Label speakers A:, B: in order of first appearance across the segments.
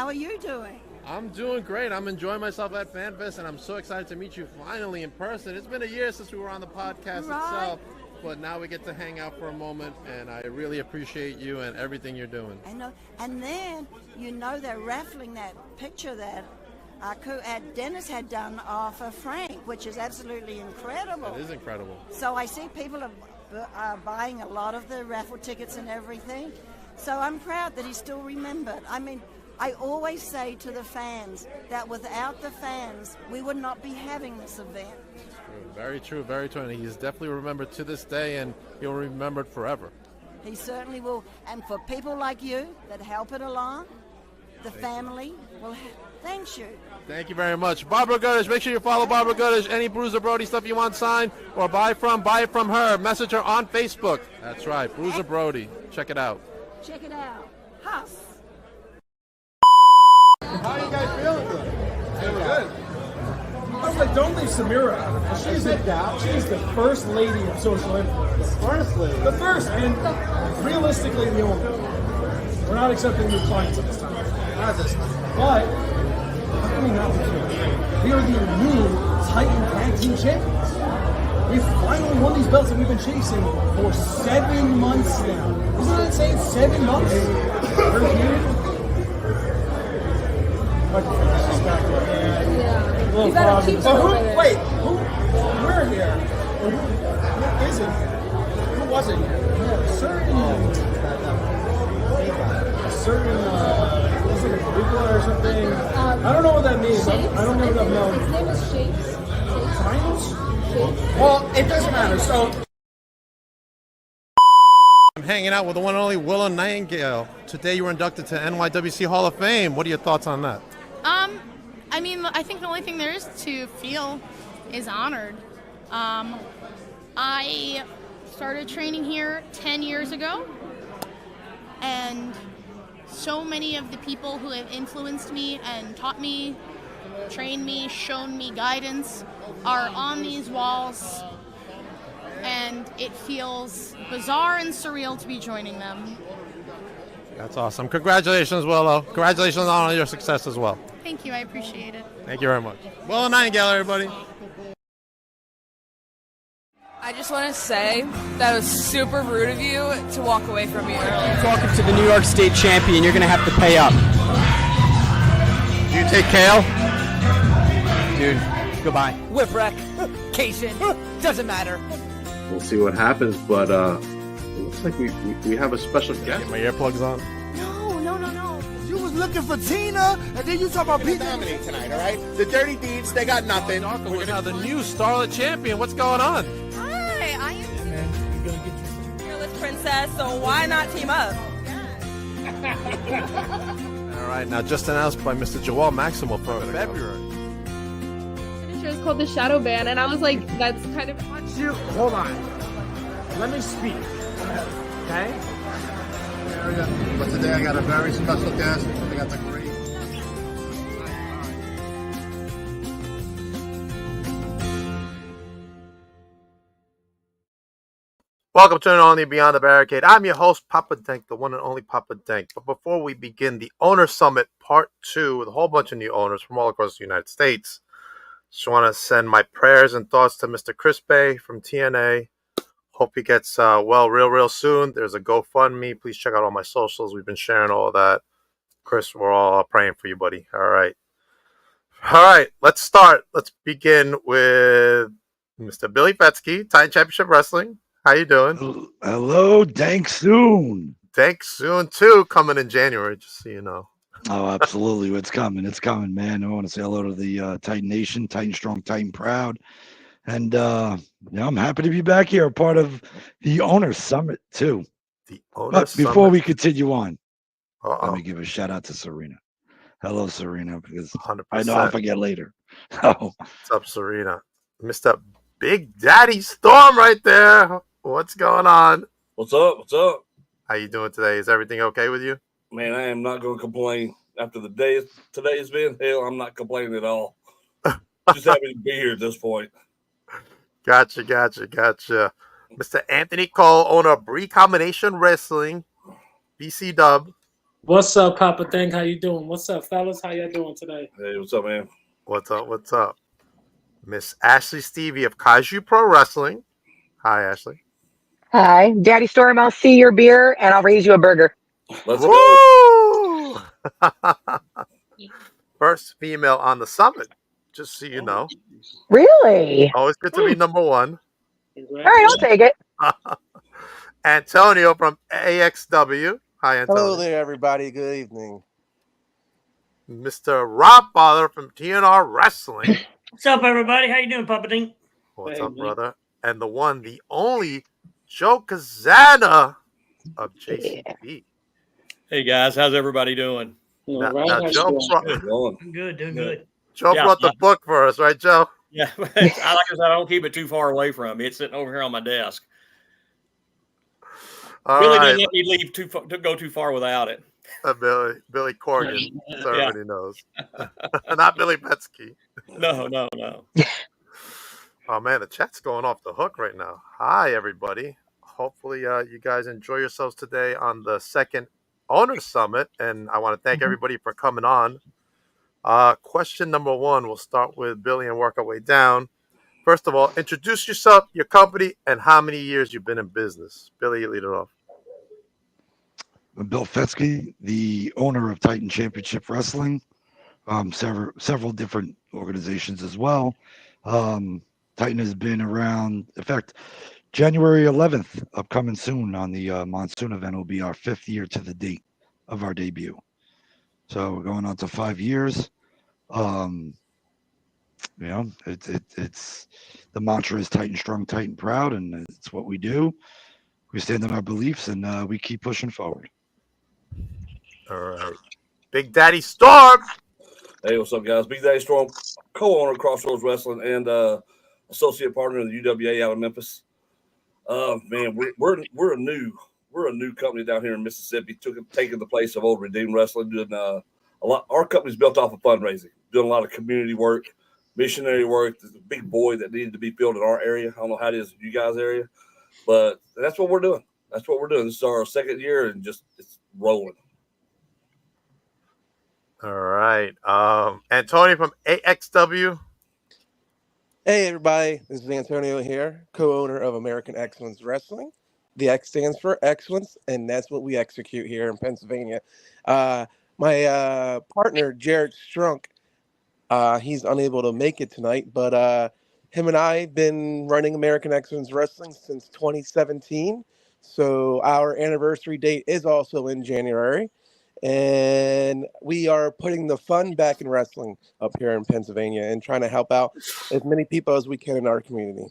A: How are you doing?
B: I'm doing great. I'm enjoying myself at FanFest, and I'm so excited to meet you finally in person. It's been a year since we were on the podcast itself, but now we get to hang out for a moment, and I really appreciate you and everything you're doing.
A: I know. And then, they're raffling that picture that Dennis had done of Frank, which is absolutely incredible.
B: It is incredible.
A: So I see people are buying a lot of the raffle tickets and everything. So I'm proud that he's still remembered. I mean, I always say to the fans that without the fans, we would not be having this event.
B: Very true, very true. And he's definitely remembered to this day, and he'll be remembered forever.
A: He certainly will. And for people like you that help it along, the family will thanks you.
B: Thank you very much. Barbara Goodish, make sure you follow Barbara Goodish. Any Bruiser Brody stuff you want signed or buy it from her. Message her on Facebook. That's right, Bruiser Brody. Check it out.
A: Check it out. Huss.
C: How are you guys feeling? Good. I was like, don't leave Samira out. She's the first lady of social influence.
D: The first lady?
C: The first, and realistically the only. We're not accepting new clients at this time. Not this time. But, how can we not be here? We are the new Titan Tag Team Champions. We finally won these belts that we've been chasing for 7 months now. Isn't that insane? 7 months? We're here.
E: Yeah.
C: You
E: gotta keep
C: so
E: who?
C: Wait, we're here. Who isn't here? Who wasn't here? A certain, is it a Caligula or something? I don't know what that means. I don't know that. No.
E: His name is Shapes. Shapes.
C: Well, it doesn't matter. So.
B: I'm hanging out with the one and only Willow Nightingale. Today you were inducted to NYWC Hall of Fame. What are your thoughts on that?
F: I mean, I think the only thing there is to feel is honored. I started training here 10 years ago, and so many of the people who have influenced me and taught me, trained me, shown me guidance are on these walls, and it feels bizarre and surreal to be joining them.
B: That's awesome. Congratulations, Willow. Congratulations on all your success as well.
F: Thank you, I appreciate it.
B: Thank you very much. Willow Nightingale, everybody.
G: I just want to say that it was super rude of you to walk away from me earlier.
D: Talking to the New York State champion, you're going to have to pay up.
B: Do you take kale?
D: Dude, goodbye.
G: Whipwreck, Cation, doesn't matter.
B: We'll see what happens, but it looks like we have a special guest. Get my earplugs on.
G: No.
H: You was looking for Tina, and then you talk about Pete.
D: Dominate tonight, all right? The Dirty Deeds, they got nothing.
B: We're now the new Starlet Champion. What's going on?
G: Hi, I am fearless princess, so why not team up?
B: All right, now just announced by Mr. Joel Maximo for February.
E: Signature is called the Shadow Band, and I was like, that's kind of.
H: Hold on. Let me speak. Okay?
I: But today I got a very special guest. I got the great.
B: Welcome to Only Beyond the Barricade. I'm your host, Papa Dank, the one and only Papa Dank. But before we begin the Owner Summit Part 2 with a whole bunch of new owners from all across the United States, just want to send my prayers and thoughts to Mr. Chris Bay from TNA. Hope he gets well real soon. There's a GoFundMe. Please check out all my socials. We've been sharing all of that. Chris, we're all praying for you, buddy. All right, let's start. Let's begin with Mr. Billy Fetsky, Titan Championship Wrestling. How you doing?
J: Hello, Dank Soon.
B: Dank Soon, too, coming in January, just so you know.
J: Oh, absolutely. It's coming, man. I want to say hello to the Titan Nation, Titan Strong, Titan Proud. And I'm happy to be back here, a part of the Owner Summit, too.
B: The Owner
J: But
B: Summit.
J: before we continue on,
B: let
J: me give a shout out to Serena. Hello, Serena, because
B: 100%.
J: I know I'll forget later. Oh.
B: What's up, Serena? Mr. Big Daddy Storm right there. What's going on?
K: What's up?
B: How you doing today? Is everything okay with you?
K: Man, I am not going to complain. After the day today has been, hell, I'm not complaining at all. Just happy to be here at this point.
B: Gotcha. Mr. Anthony Cole, owner of Bree Combination Wrestling, BC Dub.
C: What's up, Papa Thing? How you doing? What's up, fellas? How y'all doing today?
K: Hey, what's up, man?
B: What's up? What's up? Miss Ashley Stevie of Kaiju Pro Wrestling. Hi, Ashley.
L: Hi, Daddy Storm. I'll see your beer and I'll raise you a burger.
K: Let's
B: Woo! First female on the summit, just so you know.
L: Really?
B: Always good to be number one.
L: All right, I'll take it.
B: Antonio from AXW. Hi, Antonio.
M: Hello there, everybody. Good evening.
B: Mr. Rob Father from TNR Wrestling.
N: What's up, everybody? How you doing, Papa Dink?
B: What's up, brother? And the one, the only, Joe Kazana of JCB.
O: Hey guys, how's everybody doing?
B: Now, Joe
N: I'm good, doing good.
B: Joe brought the book for us, right, Joe?
O: Yeah, like I said, I don't keep it too far away from me. It's sitting over here on my desk. Billy didn't let me leave go too far without it.
B: Billy Corgan, so everybody knows. Not Billy Betsky.
O: No.
B: Oh man, the chat's going off the hook right now. Hi, everybody. Hopefully, you guys enjoy yourselves today on the second Owner Summit, and I want to thank everybody for coming on. Question number one, we'll start with Billy and work our way down. First of all, introduce yourself, your company, and how many years you've been in business. Billy, you lead it off.
J: I'm Bill Fetsky, the owner of Titan Championship Wrestling, several different organizations as well. Titan has been around, in fact, January 11th, upcoming soon on the Monsoon event, will be our 5th year to the date of our debut. So we're going on to 5 years. It's the mantra is Titan Strong, Titan Proud, and it's what we do. We stand on our beliefs and we keep pushing forward.
B: All right. Big Daddy Storm.
K: Hey, what's up, guys? Big Daddy Storm, co-owner of Crossroads Wrestling and associate partner of the UWA out of Memphis. Man, we're a new company down here in Mississippi, taking the place of old Redeemed Wrestling, doing a lot. Our company's built off of fundraising, doing a lot of community work, missionary work. There's a big void that needed to be filled in our area. I don't know how it is in you guys' area, but that's what we're doing. That's what we're doing. This is our 2nd year, and just it's rolling.
B: All right. Antonio from AXW.
M: Hey, everybody. This is Antonio here, co-owner of American Excellence Wrestling. The X stands for excellence, and that's what we execute here in Pennsylvania. My partner, Jared Strunk, he's unable to make it tonight, but him and I have been running American Excellence Wrestling since 2017. So our anniversary date is also in January. And we are putting the fun back in wrestling up here in Pennsylvania and trying to help out as many people as we can in our community.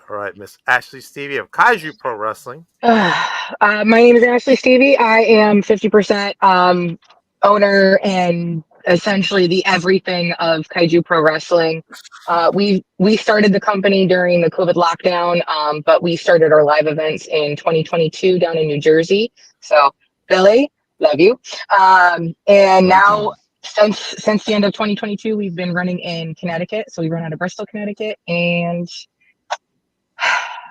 B: All right, Miss Ashley Stevie of Kaiju Pro Wrestling.
L: My name is Ashley Stevie. I am 50% owner and essentially the everything of Kaiju Pro Wrestling. We started the company during the COVID lockdown, but we started our live events in 2022 down in New Jersey. So Billy, love you. And now since the end of 2022, we've been running in Connecticut. So we run out of Bristol, Connecticut, and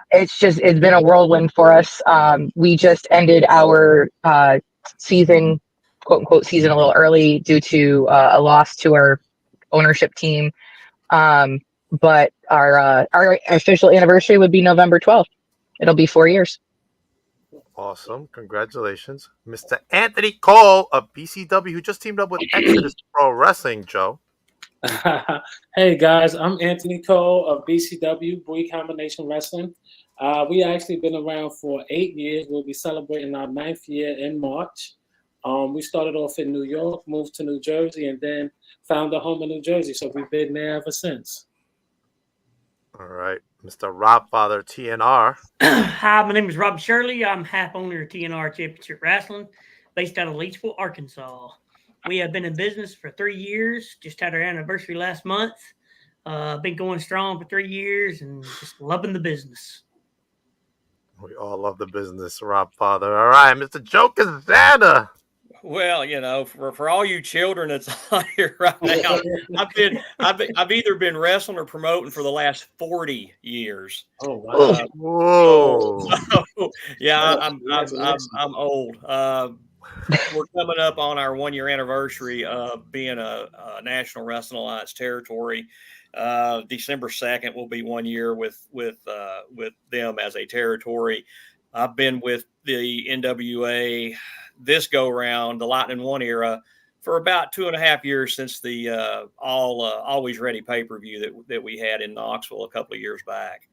L: it's been a whirlwind for us. We just ended our season, quote unquote, season a little early due to a loss to our ownership team. But our official anniversary would be November 12th. It'll be 4 years.
B: Awesome. Congratulations. Mr. Anthony Cole of BCW, who just teamed up with Exodus Pro Wrestling, Joe.
C: Hey, guys. I'm Anthony Cole of BCW, Boy Combination Wrestling. We actually been around for 8 years. We'll be celebrating our 9th year in March. We started off in New York, moved to New Jersey, and then found a home in New Jersey. So we've been there ever since.
B: All right. Mr. Rob Father, TNR.
N: Hi, my name is Rob Shirley. I'm half owner of TNR Championship Wrestling, based out of Leachville, Arkansas. We have been in business for 3 years. Just had our anniversary last month. Been going strong for 3 years and just loving the business.
B: We all love the business, Rob Father. All right, Mr. Joe Kazana.
O: Well, for all you children that's on here right now, I've either been wrestling or promoting for the last 40 years.
C: Oh wow!
B: Whoa!
O: So, yeah, I'm old. we're coming up on our 1 year anniversary of being a National Wrestling Alliance territory. December 2nd will be 1 year with them as a territory. I've been with the NWA this go round, the Lightning One era, for about 2.5 years since the Always Ready pay-per-view that we had in Knoxville a couple of years back.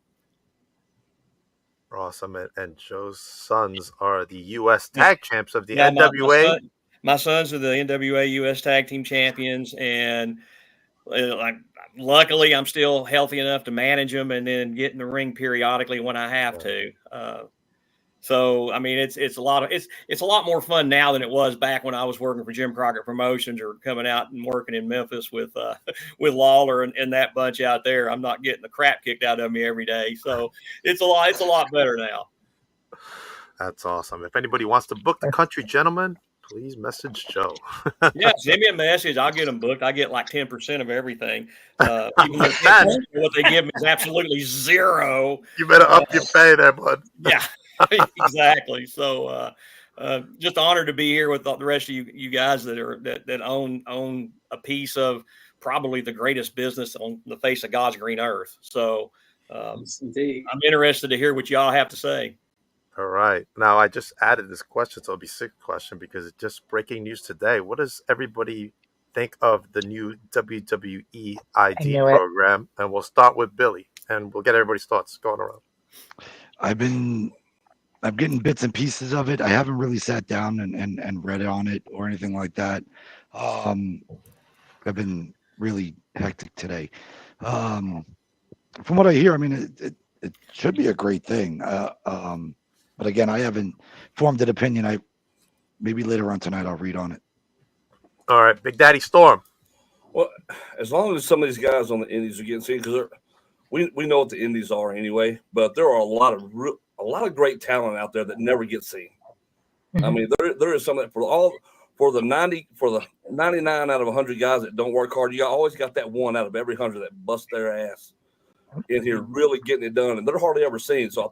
B: Awesome. And Joe's sons are the U.S. Tag Champs of the
O: Yeah,
B: NWA.
O: my sons are the NWA U.S. Tag Team Champions, and luckily I'm still healthy enough to manage them and then get in the ring periodically when I have to. So I mean, it's a lot more fun now than it was back when I was working for Jim Crockett Promotions or coming out and working in Memphis with Lawler and that bunch out there. I'm not getting the crap kicked out of me every day, so it's a lot better now.
B: That's awesome. If anybody wants to book the Country Gentleman, please message Joe.
O: Yeah, send me a message. I'll get them booked. I get like 10% of everything. Even though what they give me is absolutely zero.
B: You better up your pay there, bud.
O: Yeah, exactly. So just honored to be here with the rest of you guys that own a piece of probably the greatest business on the face of God's green earth. So
P: yes, indeed.
O: I'm interested to hear what y'all have to say.
B: All right. Now, I just added this question, so it'll be 6th question because it's just breaking news today. What does everybody think of the new WWE ID program? And we'll start with Billy, and we'll get everybody's thoughts going around.
J: I'm getting bits and pieces of it. I haven't really sat down and read on it or anything like that. I've been really hectic today. From what I hear, I mean, it should be a great thing. But again, I haven't formed an opinion. Maybe later on tonight I'll read on it.
B: All right, Big Daddy Storm.
K: Well, as long as some of these guys on the indies are getting seen, because we know what the indies are anyway, but there are a lot of great talent out there that never get seen. Mm-hmm. I mean, there is something for the 99 out of 100 guys that don't work hard. You always got that one out of every 100 that bust their ass in here, really getting it done, and they're hardly ever seen. So I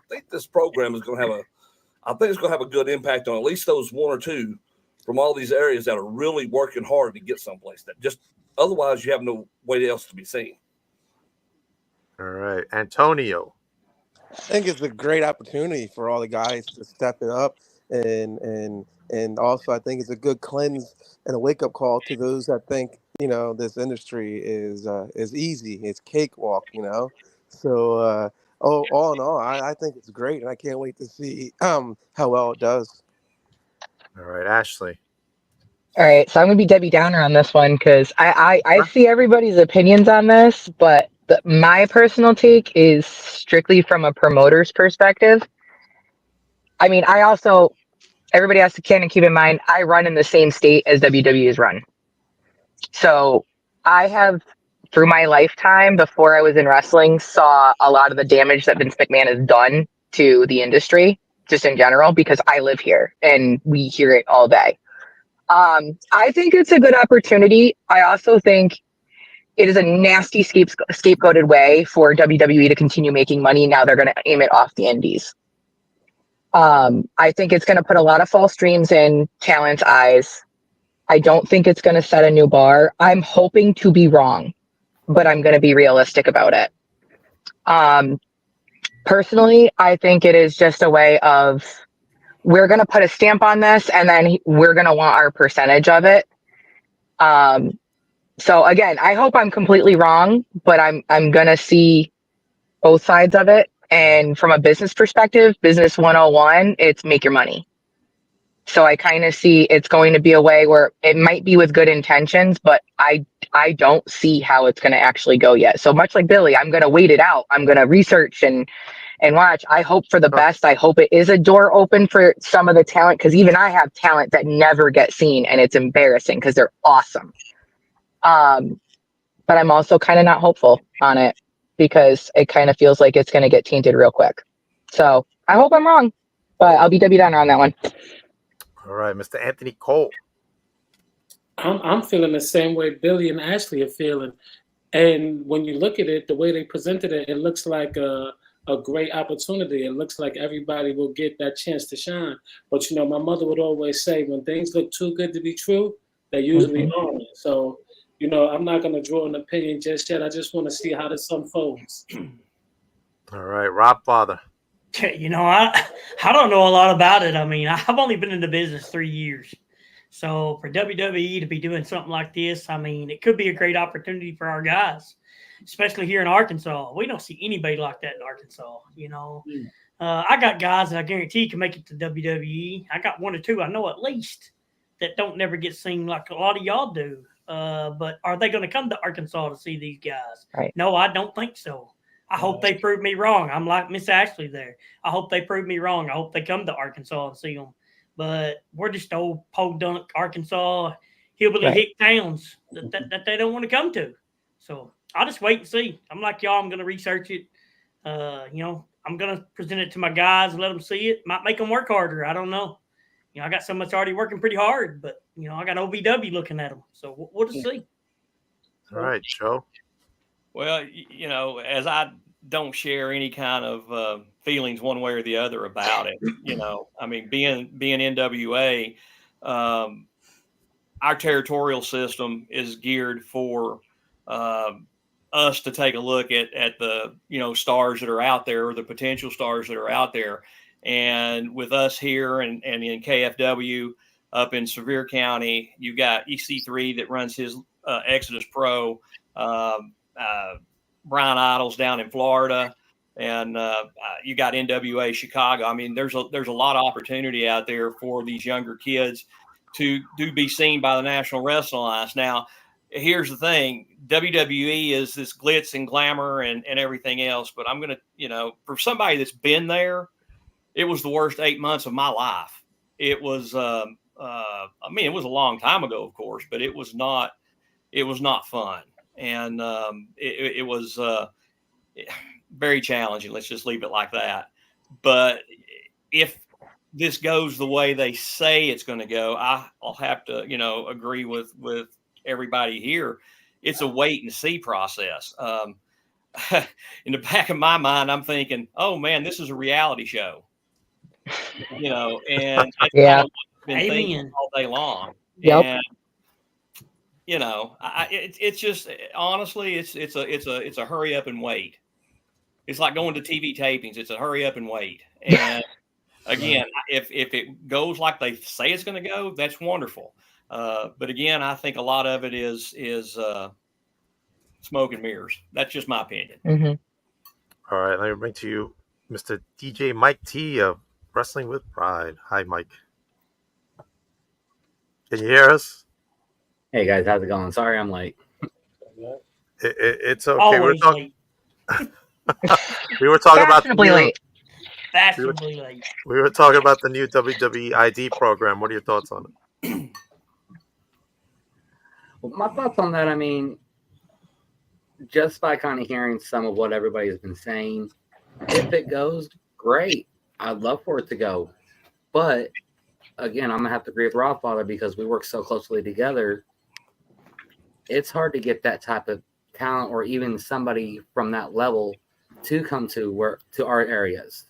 K: think this program is going to have a good impact on at least those one or two from all these areas that are really working hard to get someplace. That just otherwise you have no way else to be seen.
B: All right, Antonio.
M: I think it's a great opportunity for all the guys to step it up, and also I think it's a good cleanse and a wake up call to those that think this industry is easy, it's cakewalk, So all in all, I think it's great, and I can't wait to see how well it does.
B: All right, Ashley.
L: All right, so I'm gonna be Debbie Downer on this one because I see everybody's opinions on this, but my personal take is strictly from a promoter's perspective. I mean, everybody has to keep in mind, I run in the same state as WWE is run. So I have, through my lifetime, before I was in wrestling, saw a lot of the damage that Vince McMahon has done to the industry, just in general, because I live here and we hear it all day. I think it's a good opportunity. I also think it is a nasty scapegoated way for WWE to continue making money. Now they're going to aim it off the indies. I think it's going to put a lot of false dreams in talent's eyes. I don't think it's going to set a new bar. I'm hoping to be wrong, but I'm going to be realistic about it. Personally, I think it is just a way of, we're going to put a stamp on this and then we're going to want our percentage of it. So again, I hope I'm completely wrong, but I'm going to see both sides of it. And from a business perspective, business 101, it's make your money. So I kind of see it's going to be a way where it might be with good intentions, but I don't see how it's going to actually go yet. So much like Billy, I'm going to wait it out. I'm going to research and watch. I hope for the best. I hope it is a door open for some of the talent, because even I have talent that never get seen, and it's embarrassing because they're awesome. But I'm also kind of not hopeful on it because it kind of feels like it's going to get tainted real quick. So I hope I'm wrong, but I'll be Debbie Downer on that one.
B: All right, Mr. Anthony Cole.
P: I'm feeling the same way Billy and Ashley are feeling. And when you look at it, the way they presented it, it looks like a great opportunity. It looks like everybody will get that chance to shine. But you know, my mother would always say, when things look too good to be true, they usually aren't. So, you know, I'm not going to draw an opinion just yet. I just want to see how this unfolds.
B: All right, Rob Father.
N: You know, I don't know a lot about it. I mean, I've only been in the business 3 years. So for WWE to be doing something like this, I mean, it could be a great opportunity for our guys, especially here in Arkansas. We don't see anybody like that in Arkansas, you know. I got guys that I guarantee can make it to WWE. I got one or two I know at least that don't never get seen like a lot of y'all do. But are they going to come to Arkansas to see these guys?
L: Right.
N: No, I don't think so. I hope they prove me wrong. I'm like Miss Ashley there. I hope they prove me wrong. I hope they come to Arkansas and see them. But we're just old podunk Arkansas hillbilly hick towns that they don't want to come to. So I'll just wait and see. I'm like y'all. I'm going to research it. You know, I'm going to present it to my guys and let them see it. Might make them work harder. I don't know. You know, I got some that's already working pretty hard, but, you know, I got OVW looking at them. So we'll just see.
B: All right, Joe.
O: Well, you know, as I don't share any kind of feelings one way or the other about it, you know, I mean, being NWA, our territorial system is geared for us to take a look at the, you know, stars that are out there, or the potential stars that are out there. And with us here and in KFW up in Sevier County, you got EC3 that runs his Exodus Pro, Brian Idles down in Florida, and you got NWA Chicago. I mean, there's a lot of opportunity out there for these younger kids to be seen by the National Wrestling Alliance. Now, here's the thing: WWE is this glitz and glamour and everything else. But I'm gonna, you know, for somebody that's been there, it was the worst 8 months of my life. It was, I mean, it was a long time ago, of course, but it was not fun. And it was very challenging. Let's just leave it like that. But if this goes the way they say it's going to go, I'll have to, you know, agree with everybody here. It's a wait and see process. In the back of my mind, I'm thinking, oh man, this is a reality show, you know, and that's kind of what I've been thinking all day long.
L: Yep.
O: And you know, it's just, honestly, it's a hurry up and wait. It's like going to TV tapings. It's a hurry up and wait. And again, if it goes like they say it's going to go, that's wonderful. But again, I think a lot of it is smoke and mirrors. That's just my opinion.
B: All right, let me bring to you Mr. DJ Mike T of Wrestling with Pride. Hi, Mike. Can you hear us?
Q: Hey guys, how's it going? Sorry I'm late.
B: It's okay.
N: Always late.
B: We were talking about
N: Fashionably late. Fashionably late.
B: We were talking about the new WWE ID program. What are your thoughts on it?
Q: Well, my thoughts on that, I mean, just by kind of hearing some of what everybody's been saying, if it goes, great. I'd love for it to go. But again, I'm gonna have to agree with Rob Father because we work so closely together. It's hard to get that type of talent or even somebody from that level to come to our areas.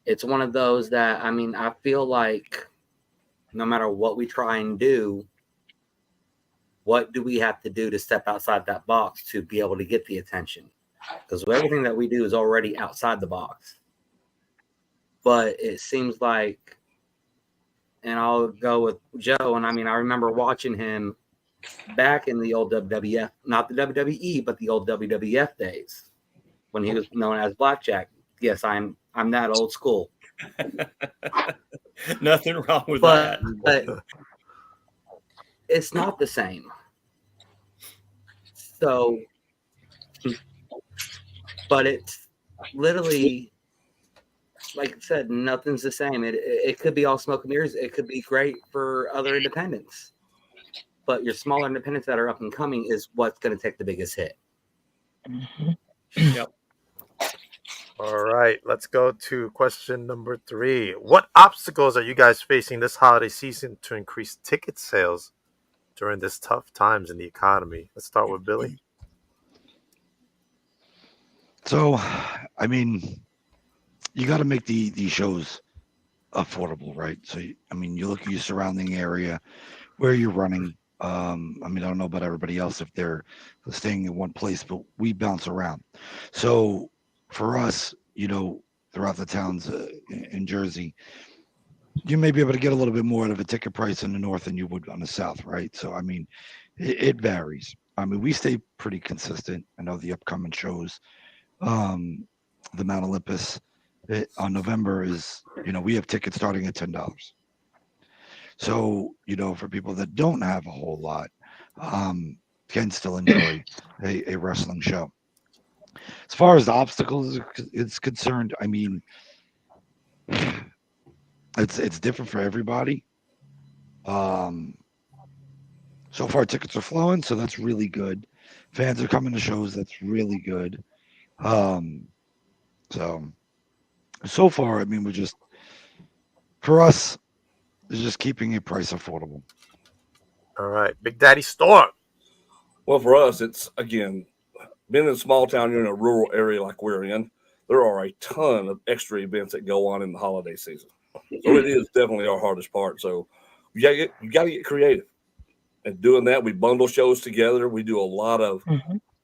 Q: It's one of those that, I mean, I feel like no matter what we try and do, what do we have to do to step outside that box to be able to get the attention? Because everything that we do is already outside the box. But it seems like, and I'll go with Joe, and I mean, I remember watching him back in the old WWF, not the WWE, but the old WWF days when he was known as Blackjack. Yes, I'm that old school.
O: Nothing wrong with that.
Q: But it's not the same. So, but it's literally, like I said, nothing's the same. It could be all smoke and mirrors. It could be great for other independents. But your smaller independents that are up and coming is what's going to take the biggest hit.
O: Yep.
B: All right, let's go to question number 3. What obstacles are you guys facing this holiday season to increase ticket sales during this tough times in the economy? Let's start with Billy.
J: So, I mean, you got to make these shows affordable, right? So, I mean, you look at your surrounding area, where you're running. I mean, I don't know about everybody else if they're staying in one place, but we bounce around. So, for us, throughout the towns in Jersey, you may be able to get a little bit more out of a ticket price in the north than you would on the south, right? So, I mean, it varies. I mean, we stay pretty consistent. I know the upcoming shows, the Mount Olympus on November is, we have tickets starting at $10. So, for people that don't have a whole lot, can still enjoy a wrestling show. As far as the obstacles is concerned, I mean, it's different for everybody. So far tickets are flowing, so that's really good. Fans are coming to shows, that's really good. So far, I mean, for us, it's just keeping a price affordable.
B: All right, Big Daddy Storm.
K: Well, for us, it's again being in a small town, you're in a rural area like we're in. There are a ton of extra events that go on in the holiday season, so it is definitely our hardest part. So you got to get creative, and doing that, we bundle shows together. We do a lot of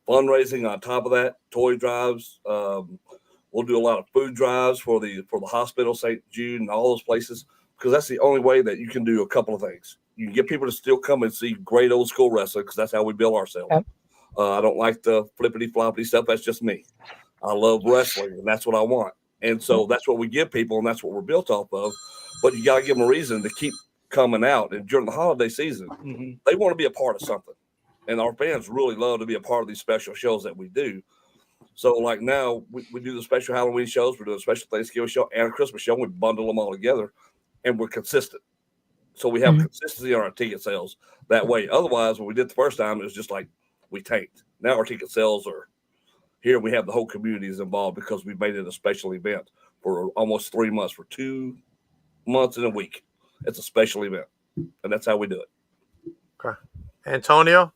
K: fundraising on top of that, toy drives. We'll do a lot of food drives for the hospital, St. Jude, and all those places, because that's the only way that you can do a couple of things. You can get people to still come and see great old school wrestling, because that's how we bill ourselves.
L: Yep.
K: I don't like the flippity floppity stuff. That's just me. I love wrestling, and that's what I want. And so that's what we give people, and that's what we're built off of. But you got to give them a reason to keep coming out. And during the holiday season, they want to be a part of something. And our fans really love to be a part of these special shows that we do. So, like now, we do the special Halloween shows, we're doing a special Thanksgiving show and a Christmas show. We bundle them all together, and we're consistent. So we have consistency on our ticket sales that way. Otherwise, when we did the first time, it was just like we tanked. Now our ticket sales are here. We have the whole community is involved because we made it a special event for almost 3 months, for 2 months and a week. It's a special event, and that's how we do it.
B: Okay, Antonio.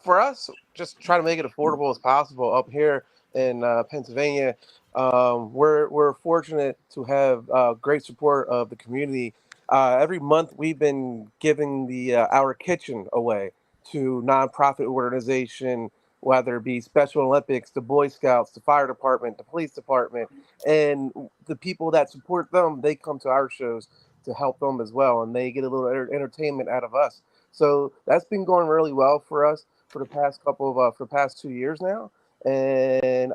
M: For us, just try to make it affordable as possible up here in Pennsylvania. We're fortunate to have great support of the community. Every month, we've been giving our kitchen away to nonprofit organization, whether it be Special Olympics, the Boy Scouts, the fire department, the police department, and the people that support them, they come to our shows to help them as well, and they get a little entertainment out of us. So that's been going really well for us for the past 2 years now, and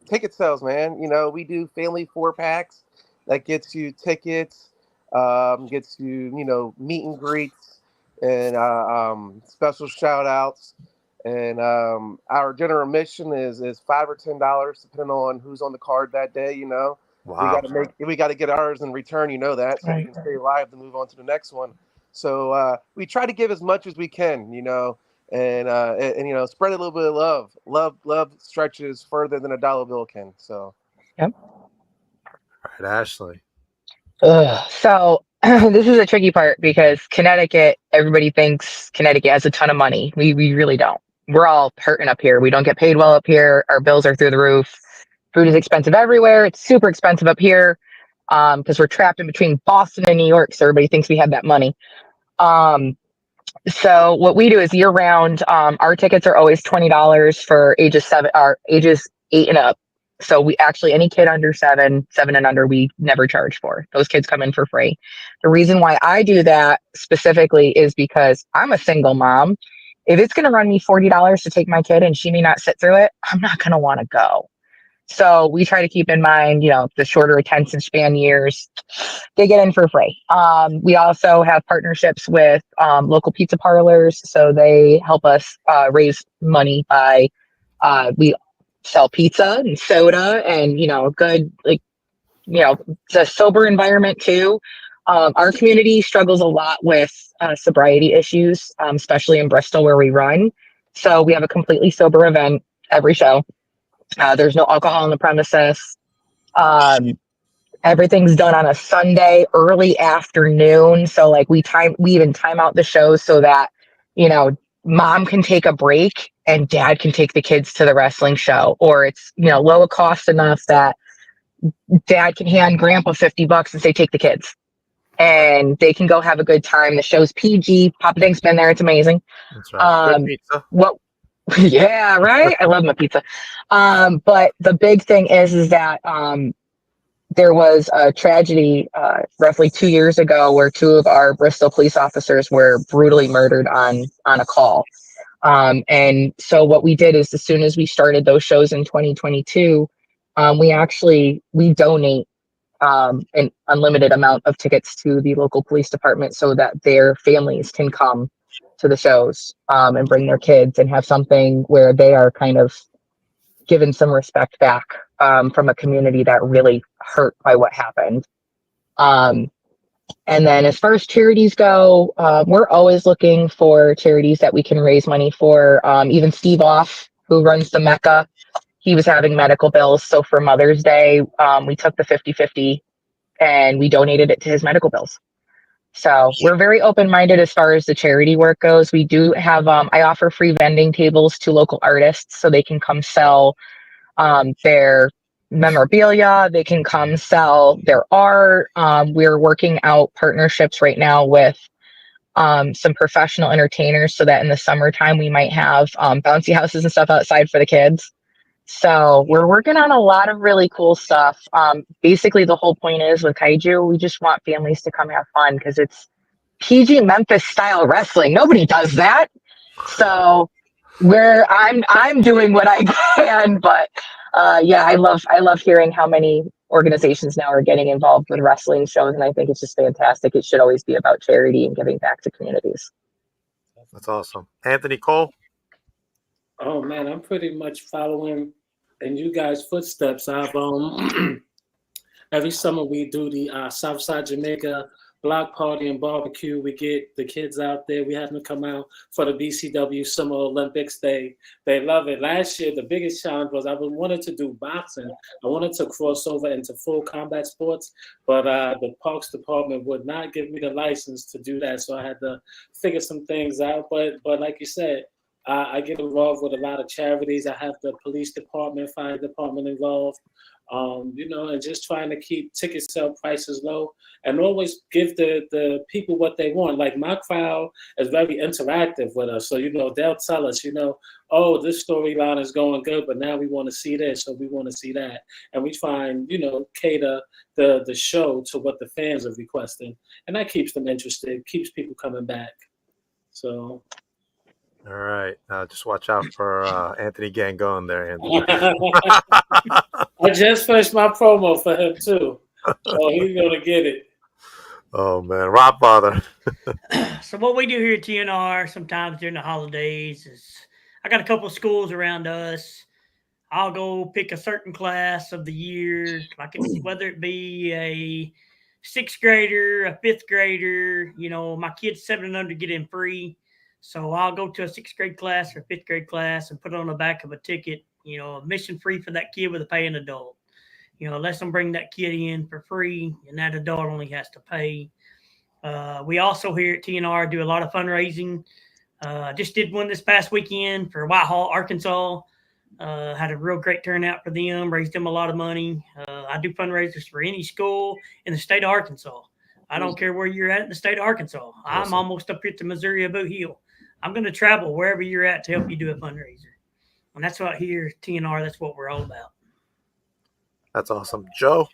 M: ticket sales, man. We do family 4-packs that gets you tickets, gets you meet and greets, and special shout outs. And our general admission is $5 or $10, depending on who's on the card that day.
B: Wow.
M: We got to get ours in return. That, so we can stay alive to move on to the next one. So we try to give as much as we can, and spread a little bit of love. Love stretches further than a dollar bill can. So.
L: Yep.
B: All right, Ashley.
L: So this is a tricky part because Connecticut, everybody thinks Connecticut has a ton of money. We really don't. We're all hurting up here. We don't get paid well up here. Our bills are through the roof. Food is expensive everywhere. It's super expensive up here because we're trapped in between Boston and New York. So everybody thinks we have that money. So what we do is year round. Our tickets are always $20 for ages 8 and up. So we actually, any kid under 7 and under, we never charge for. Those kids come in for free. The reason why I do that specifically is because I'm a single mom. If it's going to run me $40 to take my kid and she may not sit through it, I'm not going to want to go. So we try to keep in mind, the shorter attention span years, they get in for free. We also have partnerships with local pizza parlors. So they help us raise money by, we sell pizza and soda and, good, it's a sober environment too. Our community struggles a lot with sobriety issues, especially in Bristol where we run. So we have a completely sober event every show. There's no alcohol on the premises. Everything's done on a Sunday, early afternoon. So we even time out the shows so that, mom can take a break and dad can take the kids to the wrestling show, or it's, low cost enough that dad can hand grandpa $50 and say, take the kids, and they can go have a good time. The show's PG. Papa Dink's been there. It's amazing.
B: That's right. Good pizza.
L: What? Yeah, right. I love my pizza. But the big thing is that there was a tragedy roughly 2 years ago where two of our Bristol police officers were brutally murdered on a call. And so what we did is, as soon as we started those shows in 2022, we donate an unlimited amount of tickets to the local police department so that their families can come to the shows and bring their kids and have something where they are kind of given some respect back from a community that really hurt by what happened. And then as far as charities go, we're always looking for charities that we can raise money for. Even Steve Off, who runs the Mecca, he was having medical bills. So for Mother's Day, we took the 50-50 and we donated it to his medical bills. So we're very open-minded as far as the charity work goes. We do have, I offer free vending tables to local artists so they can come sell their memorabilia. They can come sell their art. We're working out partnerships right now with some professional entertainers so that in the summertime we might have bouncy houses and stuff outside for the kids. So we're working on a lot of really cool stuff. Basically, the whole point is with Kaiju, we just want families to come have fun because it's PG Memphis style wrestling. Nobody does that. So I'm doing what I can, but yeah, I love hearing how many organizations now are getting involved with wrestling shows, and I think it's just fantastic. It should always be about charity and giving back to communities.
B: That's awesome. Anthony Cole?
P: Oh man, I'm pretty much following in you guys' footsteps. I've every summer we do the Southside Jamaica block party and barbecue. We get the kids out there. We have them come out for the BCW Summer Olympics. They love it. Last year, the biggest challenge was I wanted to do boxing. I wanted to cross over into full combat sports, but the Parks Department would not give me the license to do that. So I had to figure some things out. But like you said, I get involved with a lot of charities. I have the police department, fire department involved. And just trying to keep ticket sale prices low and always give the people what they want. Like my crowd is very interactive with us. So, they'll tell us, oh, this storyline is going good, but now we want to see this or we want to see that. And we try and, cater the show to what the fans are requesting. And that keeps them interested, keeps people coming back. So...
B: All right. Just watch out for Anthony Gangone there, Anthony.
P: I just finished my promo for him, too. So he's going to get it.
B: Oh, man. Rob Father.
N: So what we do here at TNR sometimes during the holidays is I got a couple of schools around us. I'll go pick a certain class of the year, whether it be a sixth grader, a fifth grader. My kids 7 and under get in free. So I'll go to a sixth grade class or fifth grade class and put on the back of a ticket, admission free for that kid with a paying adult. Let them bring that kid in for free, and that adult only has to pay. We also here at TNR do a lot of fundraising. Just did one this past weekend for Whitehall, Arkansas. Had a real great turnout for them, raised them a lot of money. I do fundraisers for any school in the state of Arkansas. I don't care where you're at in the state of Arkansas. I'm almost up here to Missouri, Boot Hill. I'm going to travel wherever you're at to help you do a fundraiser. And that's what here at TNR, that's what we're all about.
B: That's awesome. Joe?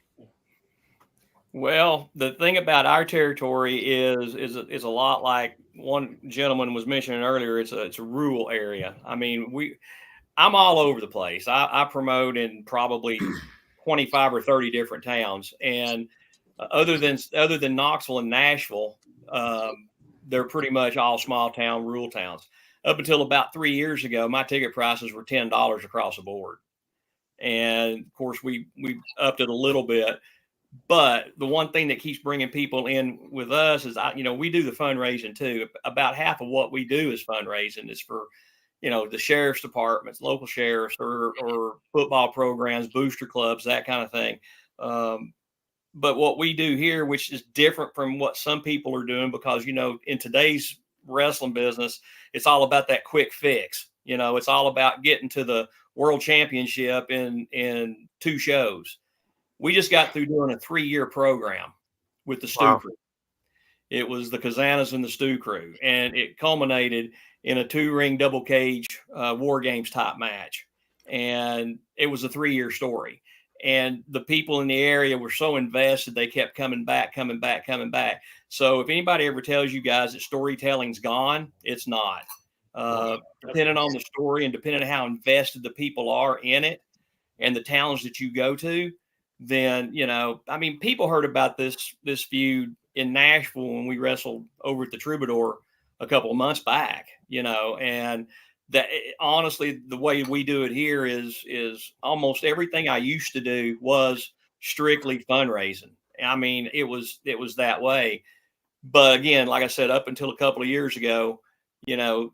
O: Well, the thing about our territory is a lot like one gentleman was mentioning earlier. It's a rural area. I mean, I'm all over the place. I promote in probably 25 or 30 different towns. And other than Knoxville and Nashville, they're pretty much all small town, rural towns. Up until about 3 years ago, my ticket prices were $10 across the board. And of course, we upped it a little bit. But the one thing that keeps bringing people in with us is, we do the fundraising too. About half of what we do is fundraising. Is for, the sheriff's departments, local sheriffs, or football programs, booster clubs, that kind of thing. But what we do here, which is different from what some people are doing, because, in today's wrestling business, it's all about that quick fix. You know, it's all about getting to the world championship in 2 shows. We just got through doing a 3-year program with the Stew Crew. It was the Kazanas and the Stew Crew, and it culminated in a 2-ring double cage War Games type match. And it was a 3-year story. And the people in the area were so invested, they kept coming back. So if anybody ever tells you guys that storytelling's gone, it's not. Depending on the story and depending on how invested the people are in it and the towns that you go to, then, you know, I mean, people heard about this feud in Nashville when we wrestled over at the Troubadour a couple of months back, you know, and that honestly, the way we do it here is almost everything I used to do was strictly fundraising. I mean, it was that way. But again, like I said, up until a couple of years ago, you know,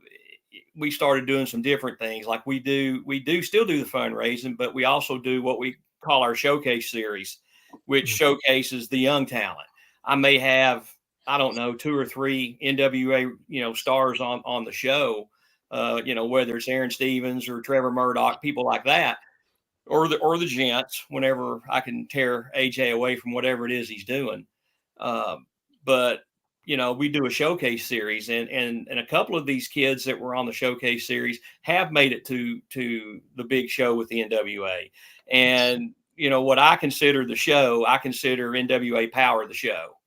O: we started doing some different things. Like we do still do the fundraising, but we also do what we call our showcase series, which showcases the young talent. I may have, I don't know, 2 or 3 NWA, you know, stars on the show, you know, whether it's Aaron Stevens or Trevor Murdoch, people like that, or the gents, whenever I can tear AJ away from whatever it is he's doing. But you know, we do a showcase series, and a couple of these kids that were on the showcase series have made it to the big show with the NWA. And you know what I consider the show, I consider NWA Power the show.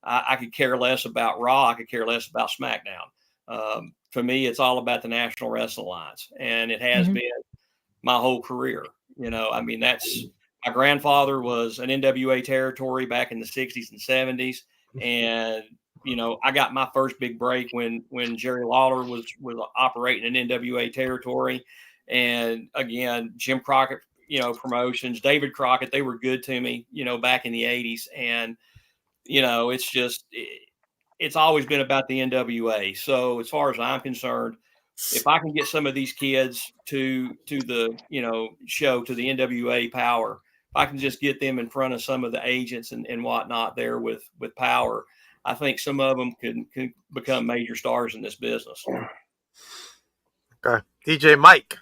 O: I could care less about Raw. I could care less about SmackDown. For me, it's all about the National Wrestling Alliance, and it has been my whole career. You know, I mean, that's my grandfather was an NWA territory back in the 60s and 70s, and you know, I got my first big break when Jerry Lawler was operating in NWA territory. And again, Jim Crockett, you know, promotions, David Crockett, they were good to me, you know, back in the 80s. And, you know, it's just, it's always been about the NWA. So as far as I'm concerned, if I can get some of these kids to the, you know, show, to the NWA Power, if I can just get them in front of some of the agents and whatnot there with Power, I think some of them can become major stars in this business.
B: Okay. DJ Mike.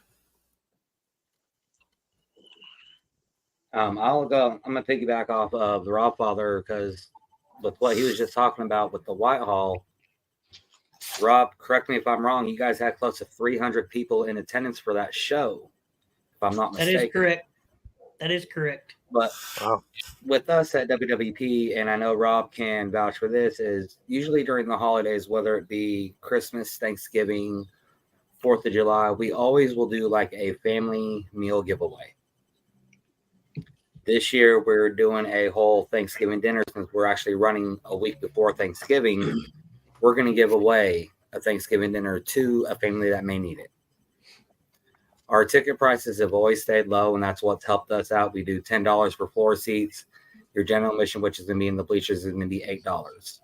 Q: I'll go. I'm going to piggyback off of the Rob Father, because with what he was just talking about with the Whitehall, Rob, correct me if I'm wrong, you guys had close to 300 people in attendance for that show, if I'm not mistaken.
N: That is correct. That is correct.
Q: But with us at WWP, and I know Rob can vouch for this, is usually during the holidays, whether it be Christmas, Thanksgiving, 4th of July, we always will do like a family meal giveaway. This year, we're doing a whole Thanksgiving dinner since we're actually running a week before Thanksgiving. We're going to give away a Thanksgiving dinner to a family that may need it. Our ticket prices have always stayed low, and that's what's helped us out. We do $10 for floor seats. Your general admission, which is going to be in the bleachers, is going to be $8.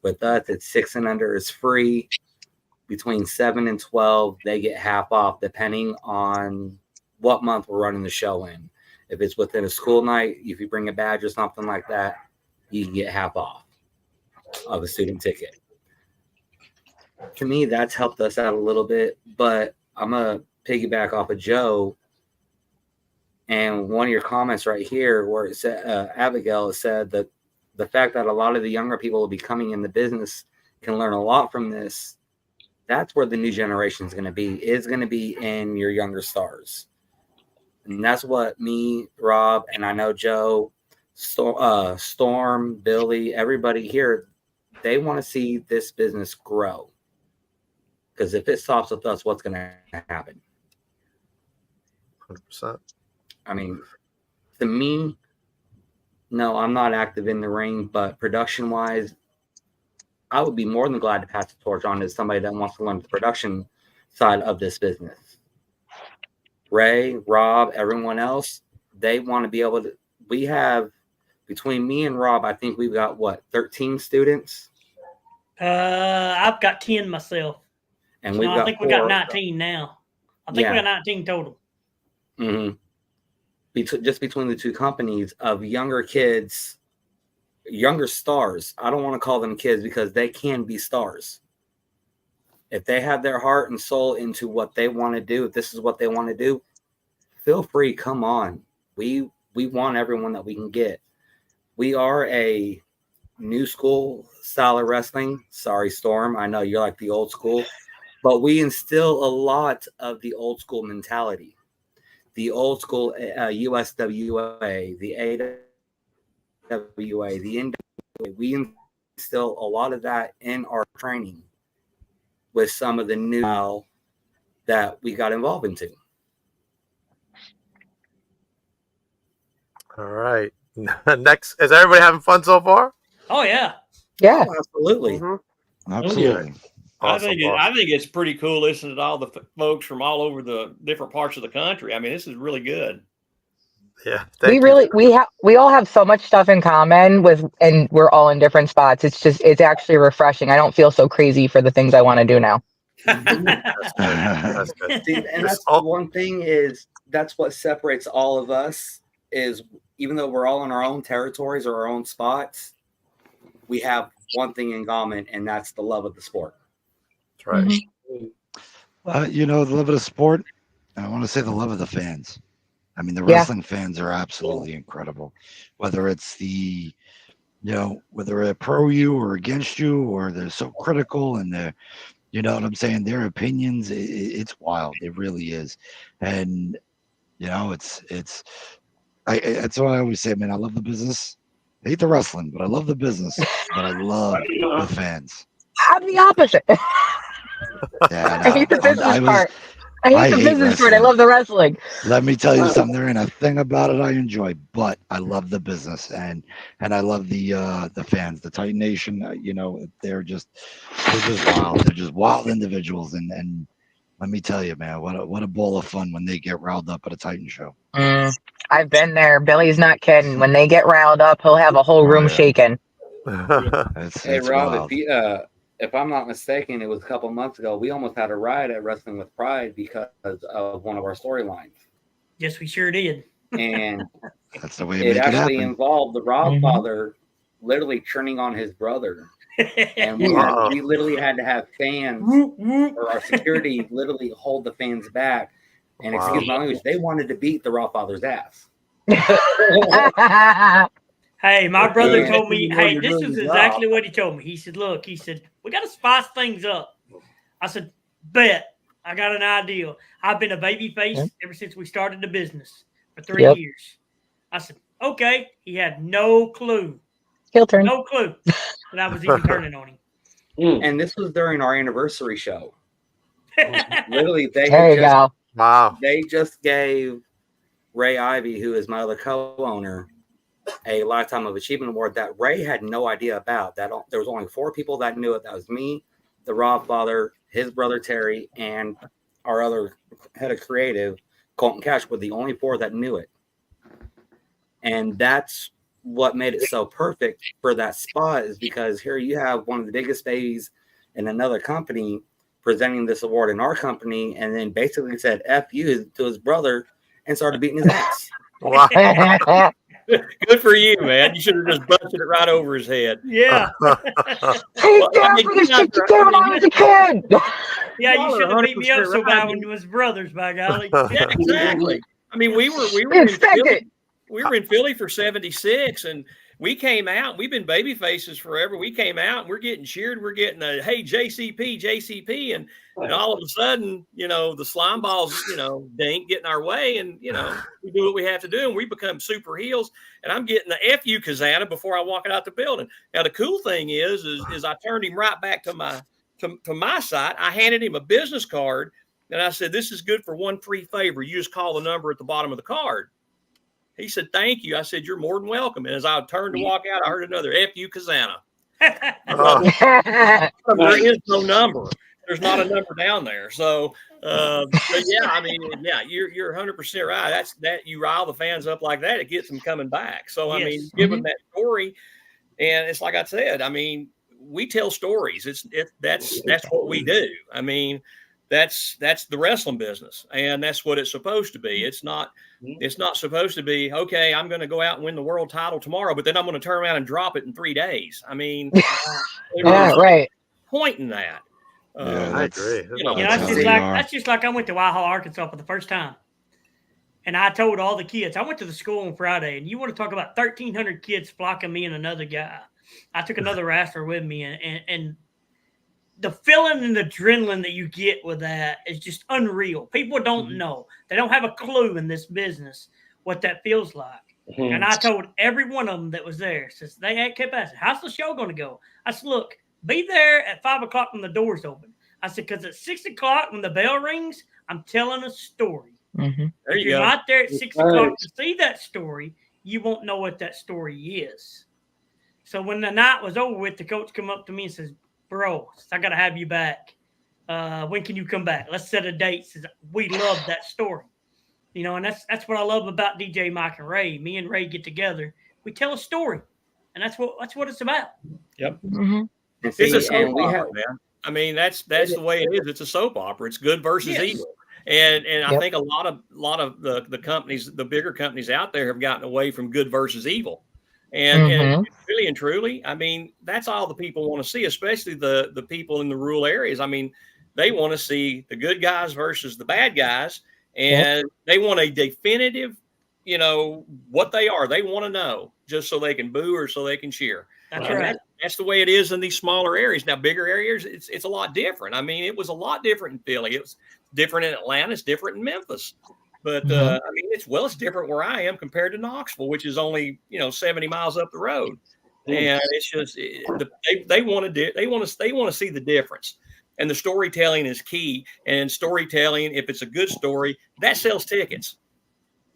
Q: With us, it's 6 and under is free. Between 7 and 12, they get half off, depending on what month we're running the show in. If it's within a school night, if you bring a badge or something like that, you can get half off of a student ticket. To me, that's helped us out a little bit, but I'm going to piggyback off of Joe and one of your comments right here where it said, Abigail said that the fact that a lot of the younger people will be coming in the business can learn a lot from this. That's where the new generation is going to be in your younger stars. And that's what me, Rob, and I know Joe, Storm, Billy, everybody here, they want to see this business grow. Because if it stops with us, what's going to happen?
B: 100%.
Q: I mean, to me, no, I'm not active in the ring, but production-wise, I would be more than glad to pass the torch on to somebody that wants to learn the production side of this business. Ray, Rob, everyone else, they want to be able to. We have, between me and Rob, I think we've got, 13 students?
N: I've got 10 myself.
Q: And
N: I think we got 19 now. I think we got 19 total.
Q: Mm-hmm. Just between the two companies of younger kids, younger stars. I don't want to call them kids because they can be stars. If they have their heart and soul into what they want to do, if this is what they want to do, feel free. Come on. We want everyone that we can get. We are a new school style of wrestling. Sorry, Storm. I know you're like the old school, but we instill a lot of the old school mentality. The old school USWA, the AWA, the NWA. We instill a lot of that in our training with some of the new style that we got involved into.
B: All right. Next, is everybody having fun so far?
N: Oh yeah.
L: Yeah.
Q: Oh, absolutely.
J: Absolutely.
B: Awesome,
O: I think it's pretty cool listening to all the folks from all over the different parts of the country. I mean, this is really good.
B: Yeah.
L: We all have so much stuff in common and we're all in different spots. It's actually refreshing. I don't feel so crazy for the things I want to do now.
B: That's good.
Q: See, and that's one thing is that's what separates all of us is even though we're all in our own territories or our own spots, we have one thing in common, and that's the love of the sport.
B: That's right.
J: The love of the sport. I want to say the love of the fans. I mean, the wrestling fans are absolutely incredible. Whether it's whether they're pro you or against you, or they're so critical and they're, you know what I'm saying, their opinions, it's wild. It really is. And, that's what I always say, man. I love the business. I hate the wrestling, but I love the business. But I love the fans.
L: I'm the opposite.
J: Yeah,
L: I hate the business part. I hate the business part. I love the wrestling.
J: Let me tell you something. There ain't a thing about it I enjoy, but I love the business and I love the fans, the Titan Nation. They're just wild. They're just wild individuals, and let me tell you, man, what a ball of fun when they get riled up at a Titan show.
L: I've been there. Billy's not kidding. When they get riled up, he'll have a whole room shaking.
Q: Hey, Rob, if I'm not mistaken, it was a couple months ago. We almost had a riot at Wrestling with Pride because of one of our storylines.
N: Yes, we sure did.
Q: And
J: that's the way
Q: it actually involved the Rob father literally turning on his brother. And we literally had to have fans or our security literally hold the fans back. And excuse my language, they wanted to beat the Raw father's ass.
N: Hey, my brother told me, this is exactly what he told me. He said, look, we got to spice things up. I said, bet. I got an idea. I've been a baby face ever since we started the business for 3 years. I said, okay. He had no clue.
L: Heel turn.
N: No clue that I was even turning on him.
Q: And this was during our anniversary show. Literally, they just gave Ray Ivy, who is my other co-owner, a Lifetime of Achievement Award that Ray had no idea about. That there was only 4 people that knew it. That was me, the Rob father, his brother Terry, and our other head of creative, Colton Cash, were the only 4 that knew it. And that's what made it so perfect for that spot, is because here you have one of the biggest babies in another company presenting this award in our company, and then basically said F you to his brother and started beating his ass.
B: Wow.
O: Good for you, man. You should have just busted it right over his head.
N: Yeah.
L: Hey, Dad, for the shit you did when I was a kid.
N: Yeah, you should have beat me up so bad when it was brothers, by golly.
O: Yeah, exactly. I mean, we were in Philly for 76, and we came out. We've been baby faces forever. We came out, and we're getting cheered. We're getting a, hey, JCP. And all of a sudden, the slime balls, they ain't getting our way. And, we do what we have to do, and we become super heels. And I'm getting the FU Kazana before I walk out the building. Now, the cool thing is I turned him right back to my side. I handed him a business card, and I said, this is good for one free favor. You just call the number at the bottom of the card. He said, thank you. I said, you're more than welcome. And as I turned to walk out, I heard another F.U. Kazana. There is no number. There's not a number down there. So, but yeah, I mean, yeah, you're 100% right. That's that you rile the fans up like that, it gets them coming back. So, I mean, give them that story. And it's like I said, I mean, we tell stories. That's what we do. I mean, that's the wrestling business, and that's what it's supposed to be. It's not supposed to be, okay, I'm going to go out and win the world title tomorrow, but then I'm going to turn around and drop it in 3 days. I mean,
L: right.
O: Point in that.
B: I agree. There's not
N: That's
B: much
N: just
B: else.
N: that's just like I went to Whitehall, Arkansas for the first time. And I told all the kids, I went to the school on Friday, and you want to talk about 1,300 kids flocking me and another guy. I took another wrestler with me, and the feeling and the adrenaline that you get with that is just unreal. People don't know. They don't have a clue in this business what that feels like. And I told every one of them that was there, since they had kept asking, how's the show going to go? I said, look, be there at 5 o'clock when the doors open. I said, because at 6 o'clock when the bell rings, I'm telling a story.
Q: There
N: If
Q: you
N: you're
Q: go.
N: not there at 6 o'clock to see that story, you won't know what that story is. So when the night was over with, the coach come up to me and says, bro, I got to have you back. When can you come back? Let's set a date. Says, we love that story. And that's what I love about DJ Mike and Ray. Me and Ray get together. We tell a story. And that's what it's about.
O: Yep.
Q: And
O: It's a
Q: see,
O: soap
Q: and we
O: opera,
Q: have
O: man. I mean, that's the way it is. It's a soap opera. It's good versus
N: Yes.
O: evil. And I think a lot of the companies, the bigger companies out there, have gotten away from good versus evil. And really and truly, I mean, that's all the people want to see, especially the people in the rural areas. I mean, they want to see the good guys versus the bad guys, and they want a definitive, what they are. They want to know just so they can boo or so they can cheer.
N: That's
O: And
N: right.
O: that's the way it is in these smaller areas. Now, bigger areas, it's a lot different. I mean, it was a lot different in Philly. It was different in Atlanta. It's different in Memphis. But I mean, it's different where I am compared to Knoxville, which is only 70 miles up the road. And it's just they want to see the difference. And the storytelling is key. And storytelling, if it's a good story, that sells tickets.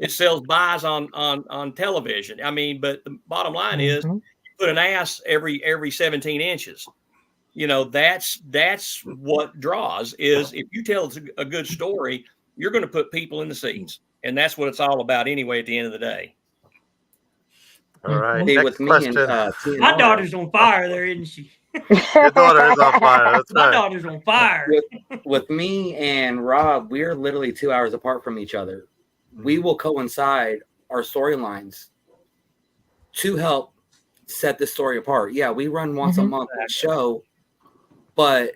O: It sells buys on television. I mean, but the bottom line is, you put an ass every 17 inches. That's what draws. Is if you tell a good story, you're going to put people in the seats, and that's what it's all about anyway. At the end of the day.
B: All right.
Q: See,
B: Next
Q: with me
B: question.
Q: and
N: My daughter's on fire there, isn't she?
B: Your daughter is on fire. That's
N: My
B: right.
N: daughter's on fire.
Q: with me and Rob, we're literally 2 hours apart from each other. We will coincide our storylines to help set the story apart. Yeah, we run once a month show, but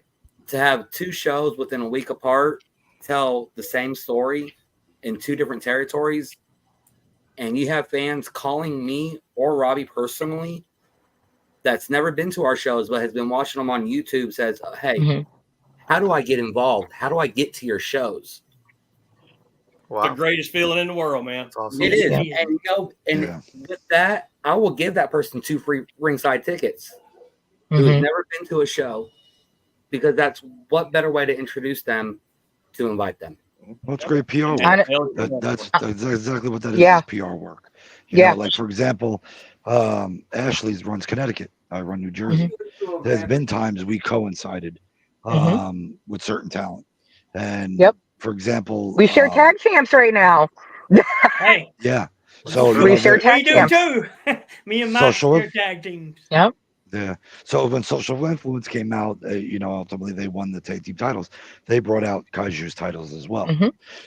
Q: to have two shows within a week apart tell the same story in two different territories, and you have fans calling me or Robbie personally that's never been to our shows but has been watching them on YouTube, says, hey, how do I get involved? How do I get to your shows?
O: Wow. The greatest feeling in the world, man.
B: Awesome.
Q: It is. And with that, I will give that person 2 free ringside tickets who has never been to a show, because that's what better way to introduce them to invite them.
J: Well, it's great PR work. That's exactly what that is. Is PR work. You know, like for example, Ashley's runs Connecticut. I run New Jersey. There's been times we coincided with certain talent. And for example,
L: we share tag champs right now.
N: Hey.
J: Yeah. So
L: we share tag champs.
N: too. Me and Mike share tag teams.
L: Yep.
J: Yeah. So when Social Influence came out, ultimately they won the tag team titles. They brought out Kaiju's titles as well.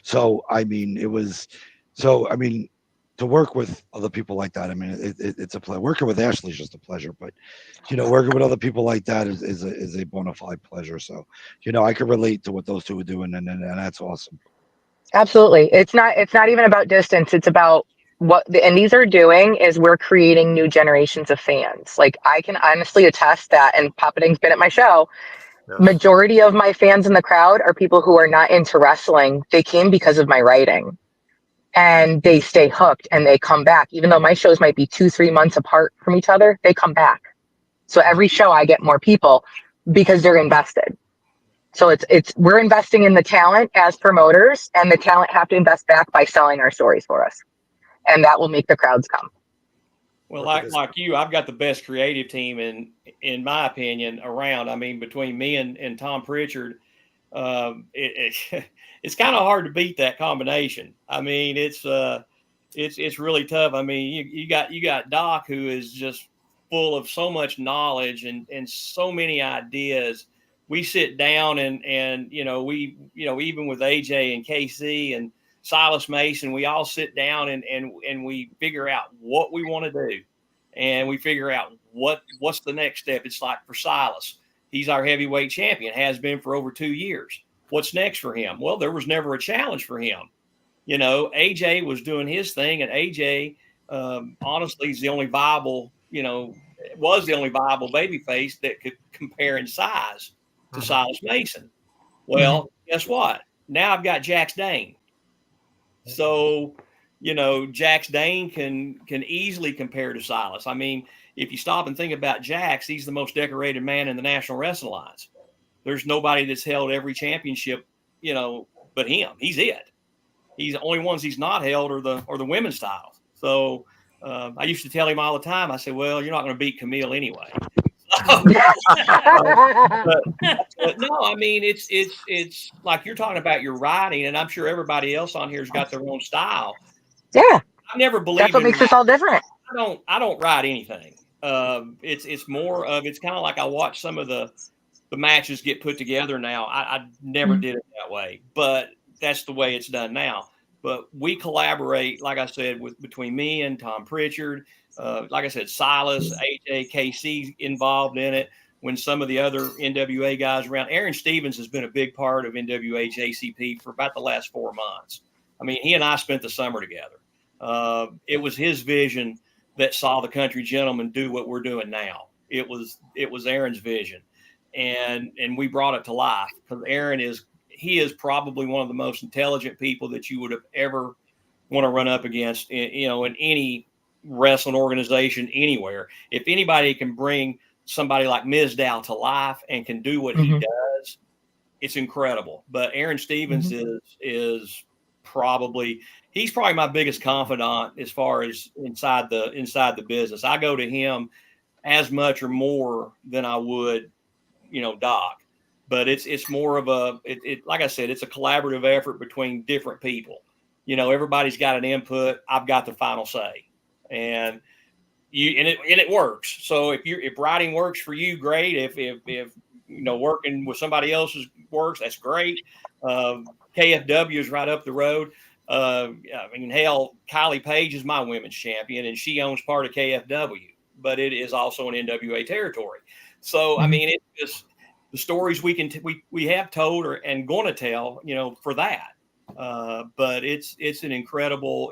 J: So I mean, to work with other people like that, I mean, it's a pleasure. Working with Ashley is just a pleasure, but working with other people like that is a bona fide pleasure. So I can relate to what those two are doing, and that's awesome.
L: Absolutely. It's not even about distance. It's about what the indies are doing is we're creating new generations of fans. Like I can honestly attest that, and Papa Ding's been at my show. Yes. Majority of my fans in the crowd are people who are not into wrestling. They came because of my writing, and they stay hooked and they come back. Even though my shows might be 2-3 months apart from each other, they come back. So every show I get more people because they're invested. So it's we're investing in the talent as promoters, and the talent have to invest back by selling our stories for us. And that will make the crowds come.
O: Well, like you, I've got the best creative team in my opinion around. I mean, between me and Tom Pritchard, it's kind of hard to beat that combination. I mean, it's really tough. I mean, you got Doc, who is just full of so much knowledge and so many ideas. We sit down and we even with AJ and KC and Silas Mason, we all sit down and we figure out what we want to do, and we figure out what's the next step. It's like for Silas, He's our heavyweight champion, has been for over 2 years. What's next for him? Well, there was never a challenge for him. You know, AJ was doing his thing, and AJ, honestly, is the only viable, was the only viable babyface that could compare in size to Silas Mason. Well, guess what? Now I've got Jax Dane. So, Jax Dane can easily compare to Silas. I mean, if you stop and think about Jax, he's the most decorated man in the National Wrestling Alliance. There's nobody that's held every championship, but him. He's it. He's the only ones he's not held are the women's titles. So I used to tell him all the time. I said, "Well, you're not going to beat Camille anyway." but no, I mean it's like you're talking about your writing, and I'm sure everybody else on here has got their own style.
L: Yeah,
O: I've never believed
L: that's what makes us all different.
O: I don't write anything. It's more of it's kind of like I watch some of the matches get put together now. I never did it that way, but that's the way it's done now. But we collaborate, like I said, between me and Tom Pritchard. Like I said, Silas, AJ, KC involved in it. When some of the other NWA guys around, Aaron Stevens has been a big part of NWA JCP for about the last 4 months. I mean, he and I spent the summer together. It was his vision that saw the Country Gentlemen do what we're doing now. It was Aaron's vision, and we brought it to life because Aaron is probably one of the most intelligent people that you would have ever want to run up against, in any wrestling organization anywhere. If anybody can bring somebody like Mizdow to life and can do what he does, it's incredible. But Aaron Stevens is probably my biggest confidant as far as inside the business. I go to him as much or more than I would, Doc. But it's more of like I said, it's a collaborative effort between different people. Everybody's got an input. I've got the final say, and it works. So if writing works for you, great. If working with somebody else's works, that's great. KFW is right up the road. I mean, hell, Kylie Page is my women's champion, and she owns part of KFW, but it is also an NWA territory. So I mean, it's just the stories we have told and going to tell, for that. But it's an incredible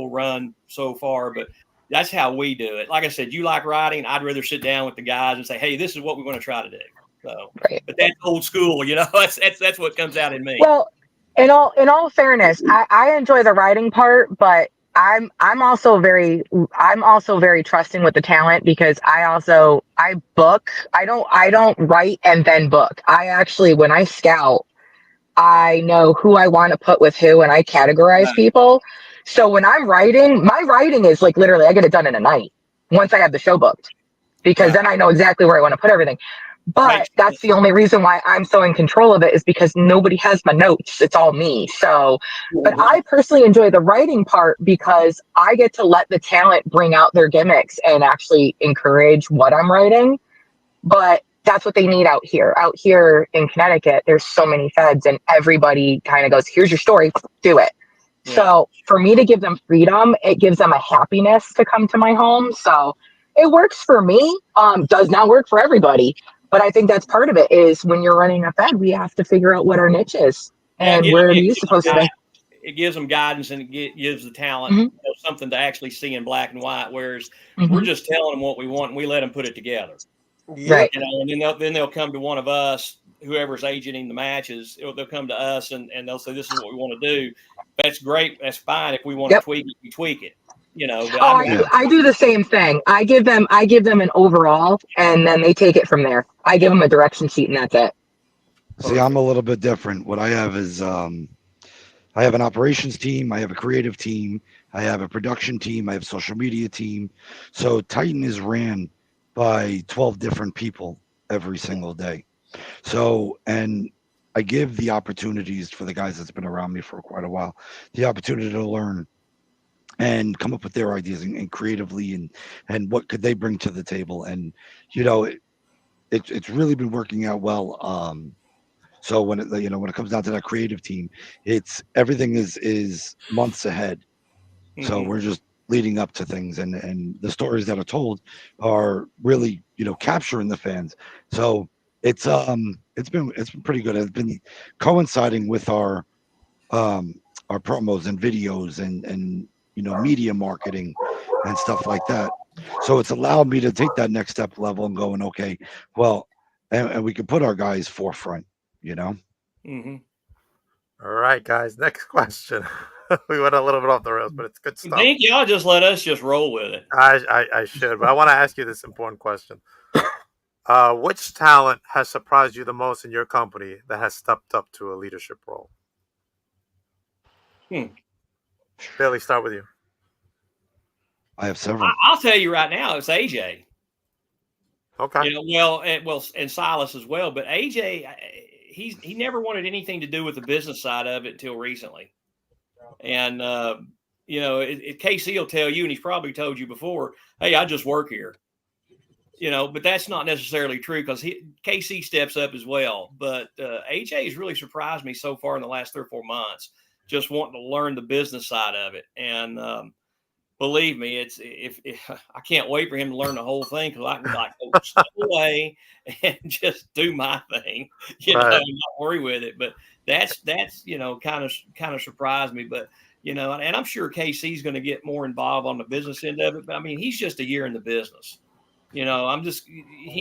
O: run so far. But that's how we do it. Like I said, you like writing. I'd rather sit down with the guys and say, "Hey, this is what we're going to try to do." So, but that's old school, That's what comes out in me.
L: Well, in all fairness, I enjoy the writing part, but I'm also very trusting with the talent because I book. I don't write and then book. I actually, when I scout, I know who I want to put with who, and I categorize people. So when I'm writing, my writing is like literally I get it done in a night once I have the show booked, because then I know exactly where I want to put everything. But that's the only reason why I'm so in control of it is because nobody has my notes. It's all me. So, but I personally enjoy the writing part because I get to let the talent bring out their gimmicks and actually encourage what I'm writing. But that's what they need out here. Out here in Connecticut, there's so many feds and everybody kind of goes, here's your story, do it. Yeah. So for me to give them freedom, it gives them a happiness to come to my home. So it works for me. Does not work for everybody. But I think that's part of it is when you're running a fed, we have to figure out what our niche is and where are you supposed to be.
O: It gives them guidance and it gives the talent something to actually see in black and white. Whereas we're just telling them what we want and we let them put it together.
L: Right.
O: And then they'll come to one of us, whoever's agenting the matches. They'll come to us and they'll say, "This is what we want to do." That's great. That's fine. If we want to tweak it, we tweak it.
L: I do the same thing. I give them an overall, and then they take it from there. I give them a direction sheet, and that's it.
J: See, I'm a little bit different. What I have is I have an operations team, I have a creative team, I have a production team, I have a social media team. So Titan is ran by 12 different people every single day. So, and I give the opportunities for the guys that's been around me for quite a while, the opportunity to learn and come up with their ideas and creatively and what could they bring to the table. And, it's really been working out well. So when it comes down to that creative team, it's everything is months ahead. So we're just leading up to things and the stories that are told are really, capturing the fans. So It's been pretty good. It's been coinciding with our promos and videos and media marketing and stuff like that. So it's allowed me to take that next step level and going, okay, well, and we can put our guys forefront,
O: Mm-hmm.
B: All right, guys. Next question. We went a little bit off the rails, but it's good stuff.
O: Think y'all just let us just roll with it.
B: I should, but I want to ask you this important question. Which talent has surprised you the most in your company that has stepped up to a leadership role? Billy, start with you.
J: I have several.
O: I'll tell you right now, it's AJ.
B: Okay.
O: And Silas as well. But AJ, he never wanted anything to do with the business side of it till recently. And KC will tell you, and he's probably told you before, hey, I just work here. But that's not necessarily true because KC steps up as well. But AJ has really surprised me so far in the last 3 or 4 months, just wanting to learn the business side of it. And believe me, if I can't wait for him to learn the whole thing because I can go step away and just do my thing, not worry with it. But that's kind of surprised me. But and I'm sure KC's going to get more involved on the business end of it. But I mean, he's just a year in the business. He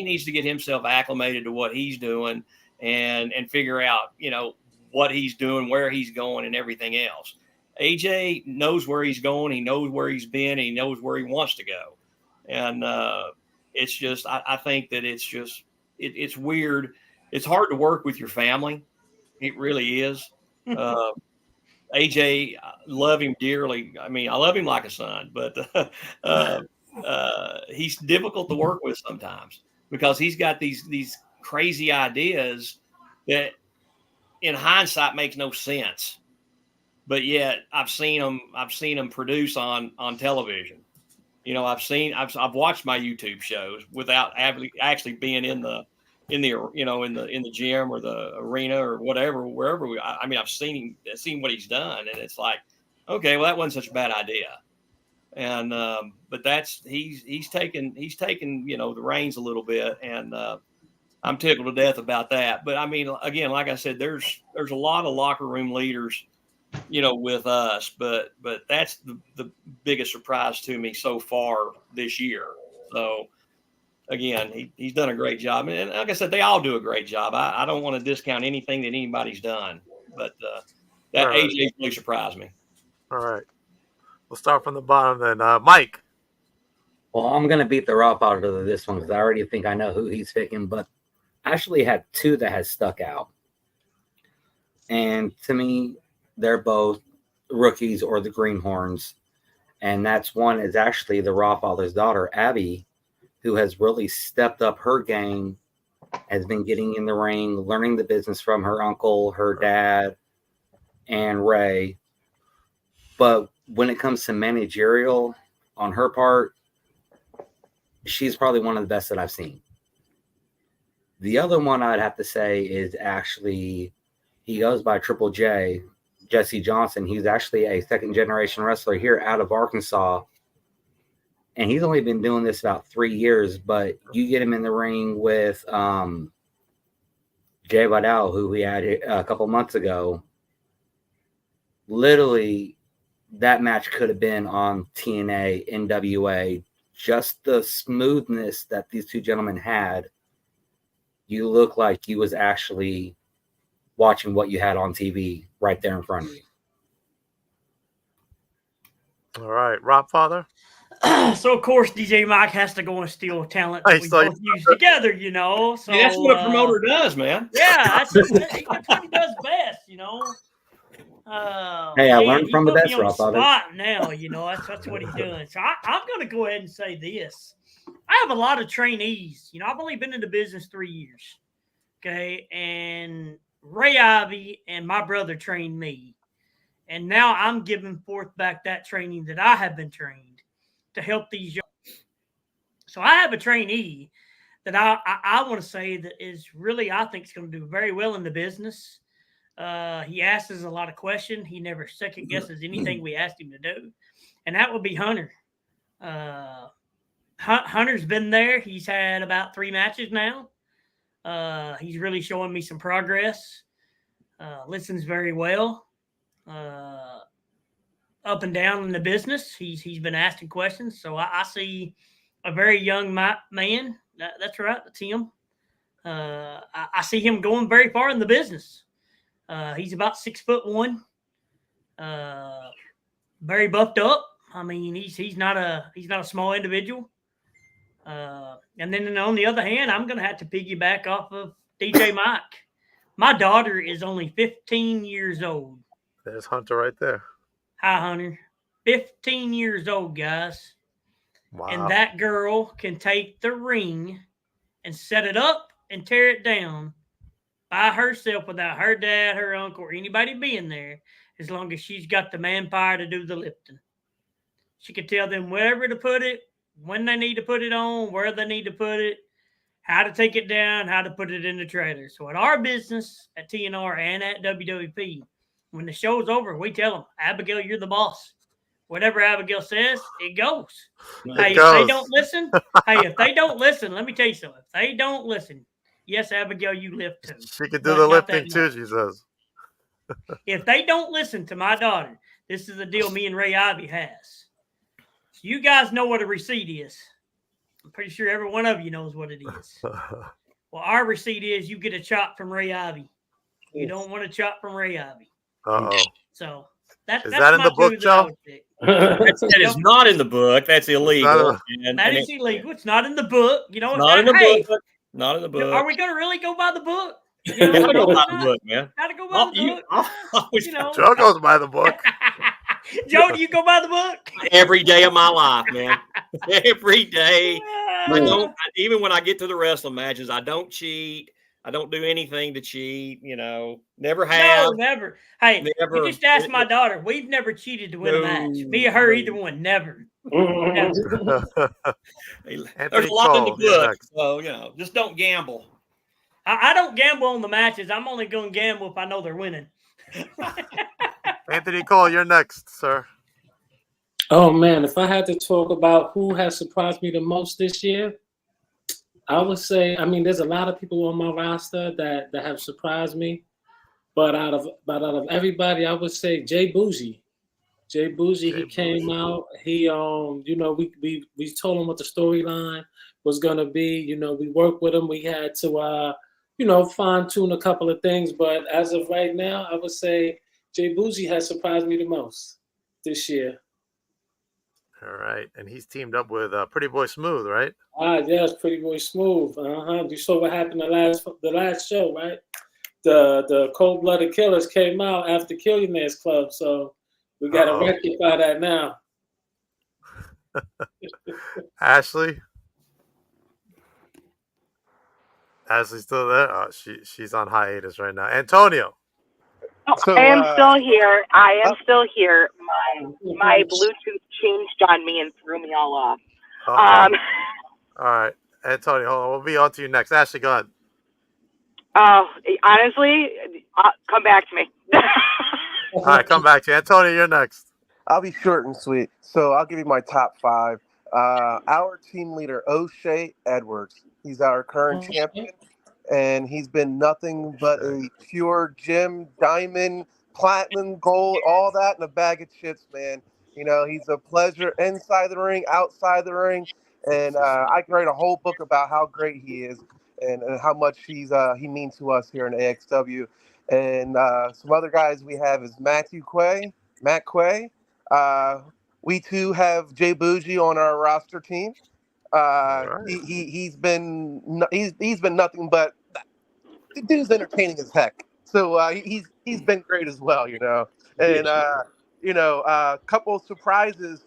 O: needs to get himself acclimated to what he's doing and figure out, what he's doing, where he's going, and everything else. AJ knows where he's going. He knows where he's been. And he knows where he wants to go. And it's just, I think that it's just, it's weird. It's hard to work with your family. It really is. AJ, I love him dearly. I mean, I love him like a son, but he's difficult to work with sometimes because he's got these crazy ideas that in hindsight makes no sense. But yet I've seen them produce on television. I've watched my YouTube shows without actually being in the gym or the arena or whatever, wherever I've seen what he's done. And it's like, okay, well, that wasn't such a bad idea. And, but he's taken, the reins a little bit. And, I'm tickled to death about that. But I mean, again, like I said, there's a lot of locker room leaders, with us, but that's the biggest surprise to me so far this year. So again, he's done a great job. And like I said, they all do a great job. I don't want to discount anything that anybody's done, but that AJ really surprised me.
B: All right. We'll start from the bottom then. Mike.
Q: Well, I'm going to beat the Rob out of this one because I already think I know who he's picking, but I actually had 2 that has stuck out. And to me, they're both rookies or the greenhorns. And that's one is actually the Raw father's daughter, Abby, who has really stepped up her game, has been getting in the ring, learning the business from her uncle, her dad, and Ray. But when it comes to managerial on her part, she's probably one of the best that I've seen. The other one I'd have to say is actually, he goes by Triple J, Jesse Johnson. He's actually a second-generation wrestler here out of Arkansas. And he's only been doing this about 3 years, but you get him in the ring with Jay Vidal, who we had a couple months ago. Literally, that match could have been on TNA, NWA. Just the smoothness that these 2 gentlemen had, you look like you was actually watching what you had on TV right there in front of you.
B: All right, Rob Father.
N: So of course DJ Mike has to go and steal talent that we both use together, So
O: that's what a promoter does, man.
N: Yeah, that's what he does best,
Q: Hey, I learned from the best, Rob Father.
N: Now, that's what he's doing. So I'm going to go ahead and say this. I have a lot of trainees. I've only been in the business 3 years. Okay, and Ray Ivy and my brother trained me. And now I'm giving forth back that training that I have been trained to help these young. So I have a trainee that I want to say that is really, I think, is going to do very well in the business. He asks us a lot of questions. He never second guesses anything we asked him to do. And that would be Hunter. Hunter's been there. He's had about 3 matches now. He's really showing me some progress. Listens very well. Up and down in the business. He's been asking questions, so I see a very young man. That's right, that's him. I see him going very far in the business. He's about 6'1", very buffed up. I mean, he's not a small individual. And then on the other hand, I'm going to have to piggyback off of DJ Mike. My daughter is only 15 years old.
B: There's Hunter right there.
N: Hi, Hunter. 15 years old, guys.
B: Wow.
N: And that girl can take the ring and set it up and tear it down by herself without her dad, her uncle, or anybody being there, as long as she's got the manpower to do the lifting. She can tell them wherever to put it, when they need to put it on, where they need to put it, how to take it down, how to put it in the trailer. So at our business, at TNR and at WWP, when the show's over, we tell them, Abigail, you're the boss. Whatever Abigail says, it goes. If they don't listen, let me tell you something. If they don't listen, yes, Abigail, you lift too.
B: She can do the lifting too, she says.
N: If they don't listen to my daughter, this is the deal me and Ray Ivy has. So you guys know what a receipt is. I'm pretty sure every one of you knows what it is. Well, our receipt is you get a chop from Ray Ivy. You don't want a chop from Ray Ivy.
B: Uh-oh.
N: So
B: is that in the book, Joe?
O: That is not in the book. That's illegal.
N: That is illegal. It's not in the book. You know,
O: not in the book. Not in the book.
N: Are we going to really go by the book?
O: You know, gotta go by the book, man.
N: Gotta go by the book.
B: Joe goes by the book.
N: Joe, do you go by the book?
O: Every day of my life, man. Every day. I don't. Even when I get to the wrestling matches, I don't cheat. I don't do anything to cheat. You know, never have.
N: No, never. Hey,
O: never.
N: You just ask my daughter. We've never cheated to win a match. Me or her, either one. Never.
O: There's a lot in the book, so you know, just don't gamble.
N: I don't gamble on the matches. I'm only going to gamble if I know they're winning.
B: Anthony Cole, you're next, sir.
P: Oh, man, if I had to talk about who has surprised me the most this year, I would say, I mean, there's a lot of people on my roster that have surprised me. But out of everybody, I would say Jay Bougie. Jay Bougie, he came out. He, you know, we told him what the storyline was going to be. You know, we worked with him. We had to, you know, fine-tune a couple of things. But as of right now, I would say Jay Bougie has surprised me the most this year.
B: All right. And he's teamed up with Pretty Boy Smooth, right?
P: Yes, Pretty Boy Smooth. You saw what happened the last show, right? The Cold-Blooded Killers came out after Killionaires Club, so we got to rectify that now.
B: Ashley's still there? Oh, she's on hiatus right now. Antonio.
L: So, I am still here. Still here. My Bluetooth changed on me and threw me all off.
B: All right. Antonio, hold on. We'll be on to you next. Ashley, go ahead.
L: Honestly, come back to me.
B: All right, come back to you. Antonio, you're next.
M: I'll be short and sweet. So I'll give you my top five. Our team leader, O'Shea Edwards. He's our current champion, and he's been nothing but a pure gem, diamond, platinum, gold, all that in a bag of chips, man. You know, he's a pleasure inside the ring, outside the ring, and I can write a whole book about how great he is and how much he means to us here in AXW. And some other guys we have is Matt Quay. We too have Jay Bougie on our roster team. He's been nothing but the dude's entertaining as heck. So he's been great as well, you know. And a couple of surprises,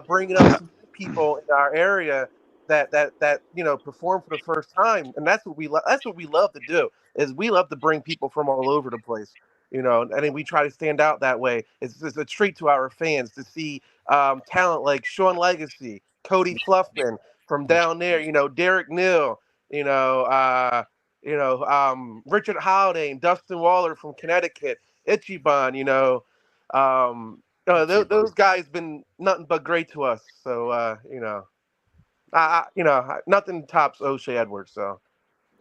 M: bringing up some people in our area that you know perform for the first time, and that's what we love to do. Is we love to bring people from all over the place. You know, and we try to stand out that way. It's a treat to our fans to see talent like Sean Legacy, Cody Fluffman from down there. You know, Derek Neal. Richard Holiday and Dustin Waller from Connecticut. Ichiban. Those guys been nothing but great to us. So nothing tops O'Shea Edwards. So.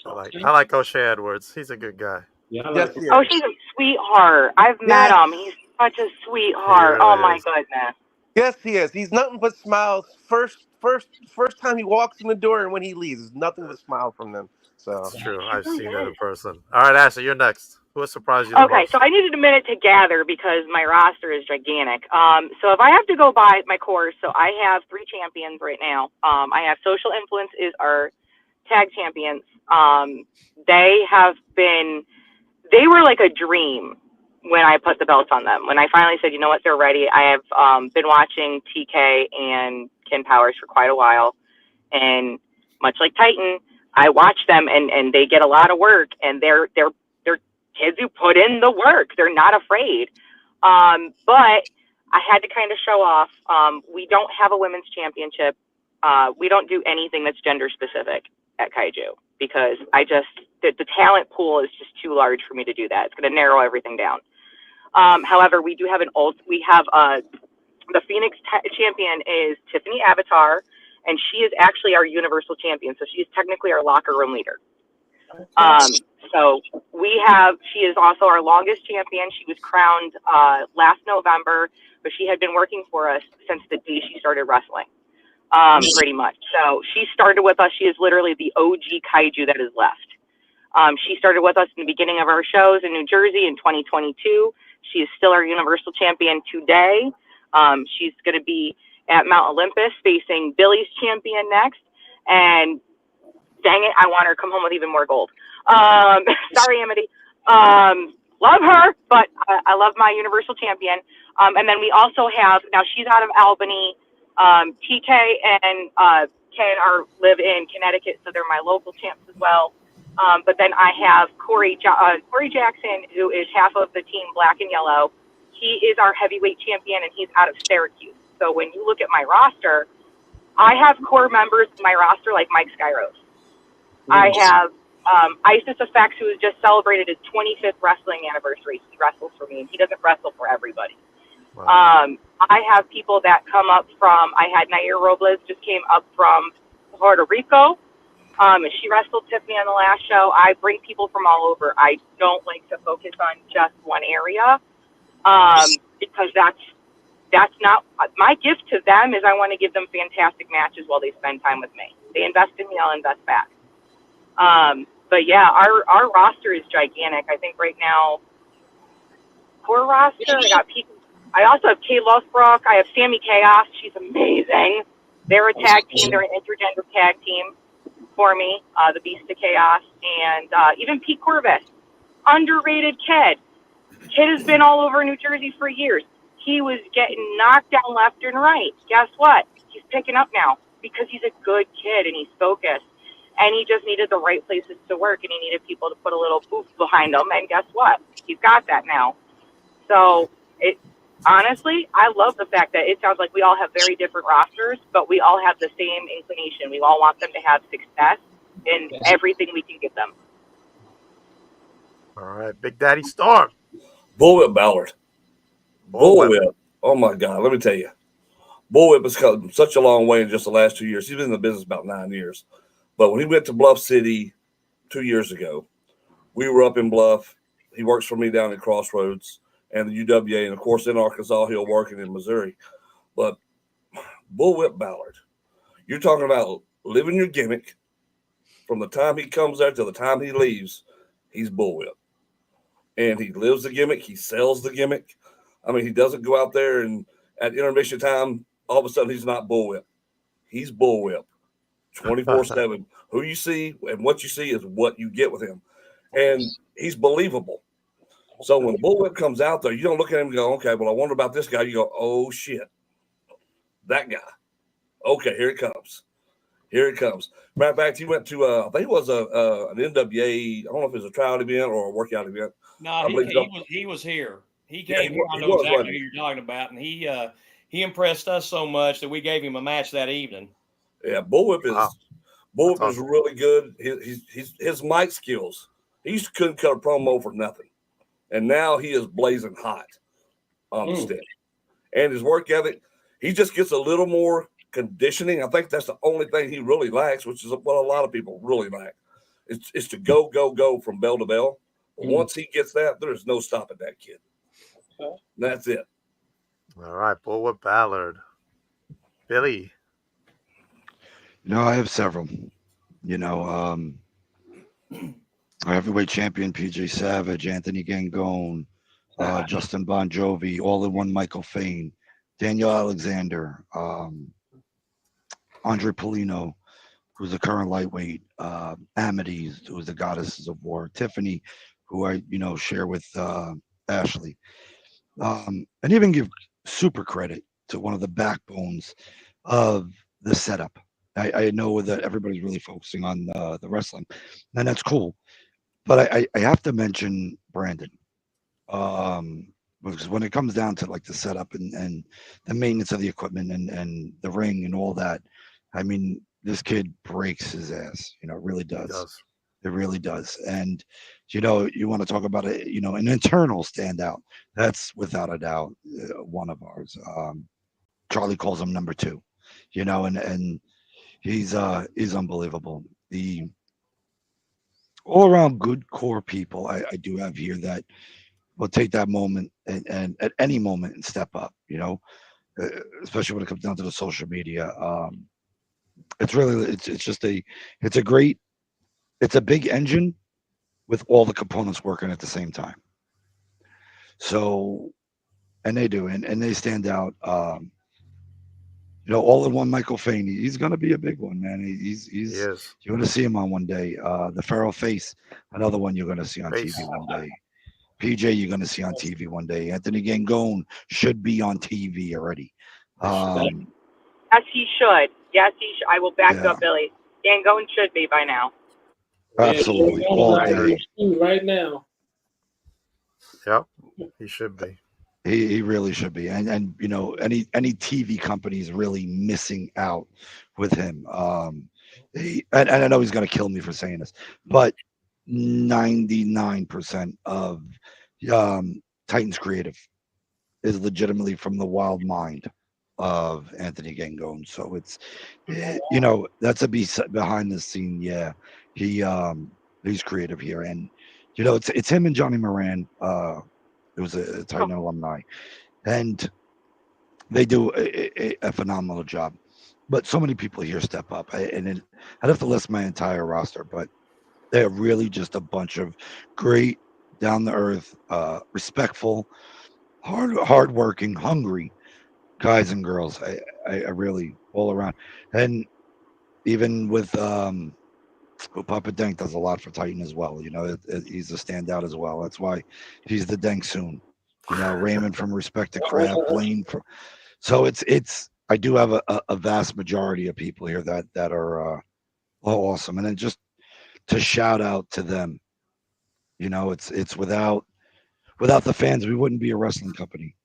B: I like O'Shea Edwards. He's a good guy.
P: Yeah, I
M: Yes,
P: like.
M: he
R: Oh,
M: is.
R: she's a sweetheart. I've met
M: Yes.
R: him. He's such a
B: He
R: sweetheart. Oh
B: really
R: my
B: is.
R: goodness.
M: Yes, he is. He's nothing but smiles. First time he walks in the door and when he leaves, nothing but smile from them. So
B: That's true. I've seen that in person. All right, Ashley, you're next. Who has surprised you the
R: Okay,
B: most?
R: so I needed a minute to gather because my roster is gigantic. So if I have to go by my course, so I have 3 champions right now. I have Social Influence is our tag champions. They were like a dream when I put the belts on them. When I finally said, you know what, they're ready. I have been watching TK and Ken Powers for quite a while, and much like Titan, I watch them and they get a lot of work, and they're kids who put in the work. They're not afraid. But I had to kind of show off. We don't have a women's championship. We don't do anything that's gender specific at Kaiju because the talent pool is just too large for me to do that. It's going to narrow everything down. However, we do have the Phoenix champion is Tiffany Avatar, and she is actually our universal champion. So she's technically our locker room leader. So she is also our longest champion. She was crowned last November, but she had been working for us since the day she started wrestling, pretty much. So she started with us. She is literally the OG Kaiju that is left. She started with us in the beginning of our shows in New Jersey in 2022. She is still our Universal Champion today. She's going to be at Mount Olympus facing Billy's champion next. And dang it, I want her to come home with even more gold. Sorry, Amity. Love her, but I love my Universal Champion. And then we also have, now she's out of Albany. TK and Ken live in Connecticut, so they're my local champs as well. But then I have Corey Jackson, who is half of the team Black and Yellow. He is our heavyweight champion, and he's out of Syracuse. So when you look at my roster, I have core members in my roster like Mike Skyros. I have Isis Effects, who has just celebrated his 25th wrestling anniversary. He wrestles for me, and he doesn't wrestle for everybody. Wow. I have people that come up from, I had Nair Robles just came up from Puerto Rico. And she wrestled Tiffany on the last show. I bring people from all over. I don't like to focus on just one area because that's not my gift to them. Is I want to give them fantastic matches while they spend time with me. They invest in me, I'll invest back. But yeah, our roster is gigantic. I think right now, core roster. I also have Kay Losbrook. I have Sammy Chaos. She's amazing. They're a tag team. They're an intergender tag team for me, the Beast of Chaos, and even Pete Corvus, underrated kid. Kid has been all over New Jersey for years. He was getting knocked down left and right. Guess what? He's picking up now because he's a good kid and he's focused. And he just needed the right places to work, and he needed people to put a little boost behind him. And guess what? He's got that now. So honestly, I love the fact that it sounds like we all have very different rosters, but we all have the same inclination. We all want them to have success in everything we can give them.
B: All right, Big Daddy Storm.
K: Bullwhip Ballard. Bullwhip. Oh, my God. Let me tell you. Bullwhip has come such a long way in just the last 2 years. He's been in the business about 9 years. But when he went to Bluff City 2 years ago, we were up in Bluff. He works for me down at Crossroads and the UWA. And, of course, in Arkansas, he'll working in Missouri. But Bullwhip Ballard, you're talking about living your gimmick from the time he comes there to the time he leaves. He's Bullwhip. And he lives the gimmick. He sells the gimmick. I mean, he doesn't go out there and at intermission time, all of a sudden he's not Bullwhip. He's Bullwhip 24/7. Who you see and what you see is what you get with him. And he's believable. So when Bullwhip comes out there, you don't look at him and go, okay, well, I wonder about this guy. You go, oh, shit, that guy. Okay, here it comes. Here it comes. Matter of fact, he went to, I think it was an NWA, I don't know if it was a trial event or a workout event.
O: No, he was here. He came here. I know exactly who you're talking about. And he impressed us so much that we gave him a match that evening.
K: Yeah, Bullwhip is really good. His mic skills. He couldn't cut a promo for nothing. And now he is blazing hot on the stick. And his work ethic, he just gets a little more conditioning. I think that's the only thing he really lacks, which is what a lot of people really lack. It's to go, go, go from bell to bell. Once he gets that, there's no stopping that kid. That's it.
B: All right, Bullwood Ballard. Billy.
J: I have several. Our heavyweight champion PJ Savage, Anthony Gangone, Justin Bon Jovi, All in One Michael Fain, Daniel Alexander, Andre Polino, who's the current lightweight, Amity, who's the Goddesses of War, Tiffany, who I share with Ashley, and even give super credit to one of the backbones of the setup. I know that everybody's really focusing on the wrestling, and that's cool. But I have to mention Brandon, because when it comes down to like the setup and the maintenance of the equipment and the ring and all that, I mean, this kid breaks his ass. It really does. It really does. And you want to talk about an internal standout. That's without a doubt one of ours. Charlie calls him number 2. And he's unbelievable. The all around good core people I do have here that will take that moment and at any moment and step up, especially when it comes down to the social media. It's really, it's a big engine with all the components working at the same time. So, and they do, and they stand out. All in One Michael Fain, he's going to be a big one, man. He's you're going to see him on one day. The Pharaoh Face, another one you're going to see on TV one day. PJ, you're going to see on TV one day. Anthony Gangone should be on TV already.
R: Yes, he should. Yes, he should. I will back you up, Billy. Gangone should be by now.
J: Absolutely. All day.
P: Right now.
B: Yep, he should be.
J: He really should be, and any TV company is really missing out with him. And I know he's going to kill me for saying this, but 99% of Titans creative is legitimately from the wild mind of Anthony Gangone. So it's that's a behind the scene. Yeah, he's creative here, and it's him and Johnny Moran. It was a Titan alumni, and they do a phenomenal job. But so many people here step up, I'd have to list my entire roster, but they're really just a bunch of great, down the earth, respectful, hardworking, hungry guys and girls. I really all around, and even with Papa Dank does a lot for Titan as well. He's a standout as well. That's why he's the Dank soon. Raymond from Respect to Craft, Blaine from. So it's. I do have a vast majority of people here that are awesome, and then just to shout out to them. It's without the fans, we wouldn't be a wrestling company.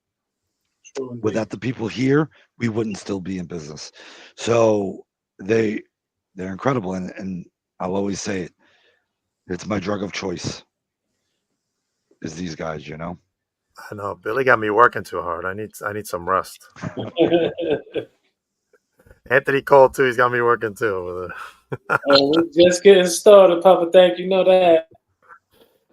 J: Without the people here, we wouldn't still be in business. So they're incredible, and I'll always say it. It's my drug of choice. Is these guys,
B: I know Billy got me working too hard. I need some rest. Anthony Cole too. He's got me working too.
P: We're just getting started, Papa. Thank you. Know that.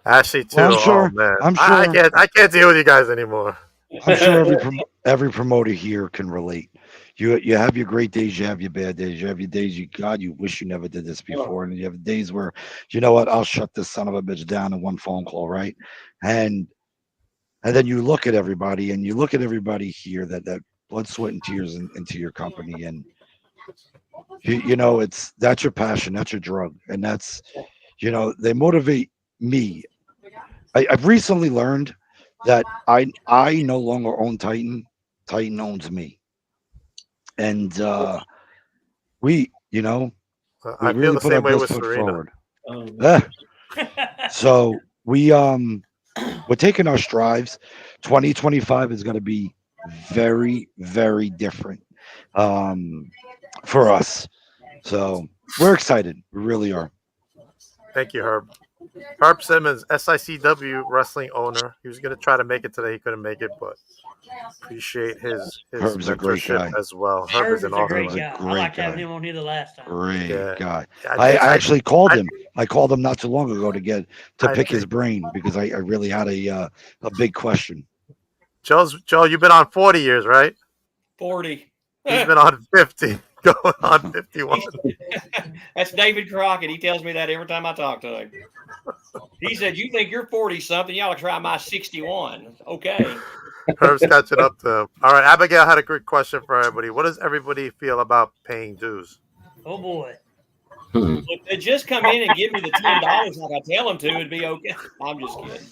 B: Ashley too.
J: Well, I'm sure.
B: Oh man,
J: I'm sure.
B: I can't deal with you guys anymore.
J: I'm sure every promoter here can relate. You have your great days, you have your bad days, you have your days you wish you never did this before, and you have days where you know what, I'll shut this son of a bitch down in one phone call, right? And then you look at everybody here that blood, sweat, and tears into your company, and that's your passion, that's your drug, and that's they motivate me. I've recently learned that I no longer own Titan. Titan owns me. And we
B: I
J: really
B: feel the
J: put
B: same
J: our
B: way
J: best
B: with
J: foot
B: Serena.
J: forward. So we're taking our strides. 2025 is going to be very, very different for us. So we're excited. We really are.
B: Thank you, Herb. Herb Simmons, SICW wrestling owner. He was going to try to make it today. He couldn't make it, but appreciate his
J: Herb's a great
B: mentorship
J: guy.
B: as well.
N: Herb
B: is an
N: is a
B: awesome
N: great
J: Herb's a
B: guy.
N: guy. I
J: great
N: liked having
J: guy.
N: him on here the last time.
J: Great
B: Yeah.
J: guy.
B: I
J: I
B: think
J: actually called him. I called him not too long ago to
B: I
J: pick his
B: think
J: brain because I really had a big question.
B: Joe, you've been on 40 years, right?
O: 40.
B: He's been on 50, going on 51.
O: That's David Crockett. He tells me that every time I talk to him. He said, "You think you're 40 something? You ought to try my 61." Okay.
B: Herb's catching up to him. All right, Abigail had a good question for everybody. What does everybody feel about paying dues?
N: Oh boy.
O: If they just come in and give me the $10 like I tell them to, it'd be okay. I'm just kidding.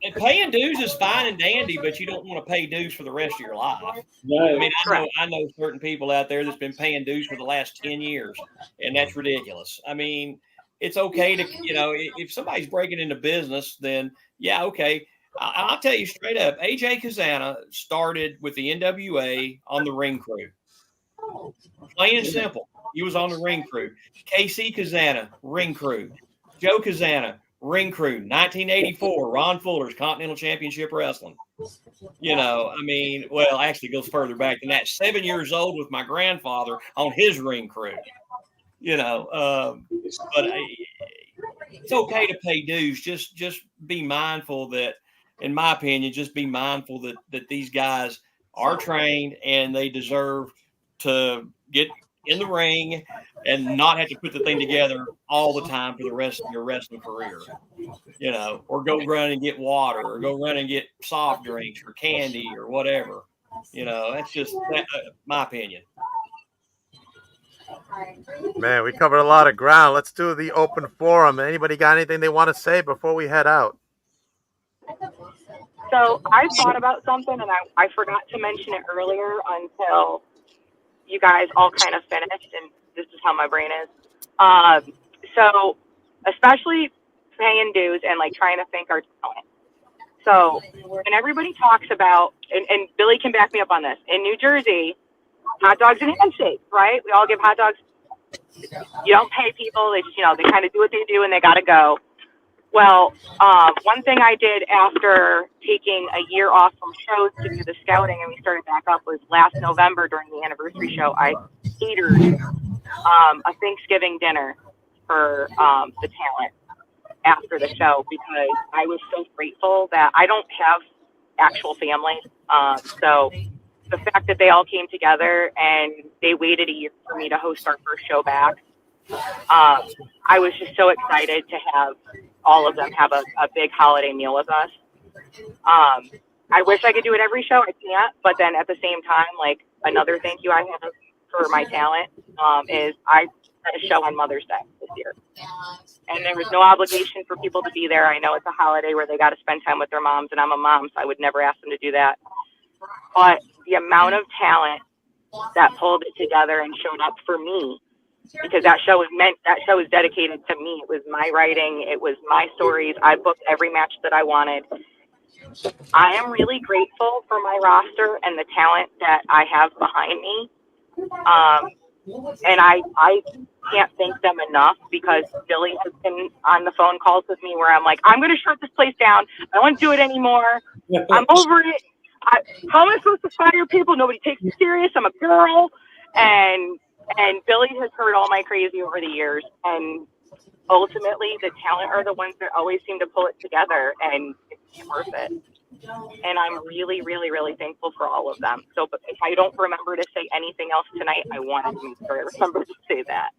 O: And paying dues is fine and dandy, but you don't want to pay dues for the rest of your life.
P: Right.
O: I mean, I know certain people out there that's been paying dues for the last 10 years, and that's ridiculous. I mean, it's okay to, if somebody's breaking into business, then yeah, okay. I'll tell you straight up, AJ Kazana started with the NWA on the ring crew. Plain and simple. He was on the ring crew. KC Kazana, ring crew. Joe Kazana, ring crew. 1984, Ron Fuller's Continental Championship Wrestling. Actually it goes further back than that. 7 years old with my grandfather on his ring crew. But it's okay to pay dues. Just be mindful that, in my opinion, just be mindful that these guys are trained and they deserve to get in the ring and not have to put the thing together all the time for the rest of your wrestling career, or go run and get water or go run and get soft drinks or candy or whatever. That's just my opinion.
B: Man, we covered a lot of ground. Let's do the open forum. Anybody got anything they want to say before we head out?
R: So I thought about something, and I forgot to mention it earlier until you guys all kind of finished, and this is how my brain is. So especially paying dues and like trying to thank our talent. So when everybody talks about, and Billy can back me up on this, in New Jersey, hot dogs and handshakes, right? We all give hot dogs. You don't pay people. They just, they kind of do what they do and they got to go. Well, one thing I did after taking a year off from shows to do the scouting and we started back up was last November during the anniversary show, I catered a Thanksgiving dinner for the talent after the show because I was so grateful that I don't have actual family. So the fact that they all came together and they waited a year for me to host our first show back, I was just so excited to have all of them have a big holiday meal with us. I wish I could do it every show. I can't. But then at the same time, like another thank you I have for my talent is I had a show on Mother's Day this year. And there was no obligation for people to be there. I know it's a holiday where they got to spend time with their moms, and I'm a mom, so I would never ask them to do that. But the amount of talent that pulled it together and showed up for me, because that show was dedicated to me. It was my writing. It was my stories. I booked every match that I wanted. I am really grateful for my roster and the talent that I have behind me. And I can't thank them enough because Billy has been on the phone calls with me where I'm like, I'm going to shut this place down. I don't want to do it anymore. I'm over it. How am I supposed to fire people? Nobody takes me serious. I'm a girl. And Billy has heard all my crazy over the years. And ultimately, the talent are the ones that always seem to pull it together, and it's worth it. And I'm really, really, really thankful for all of them. So but if I don't remember to say anything else tonight, I wanted to make sure I remember to say that.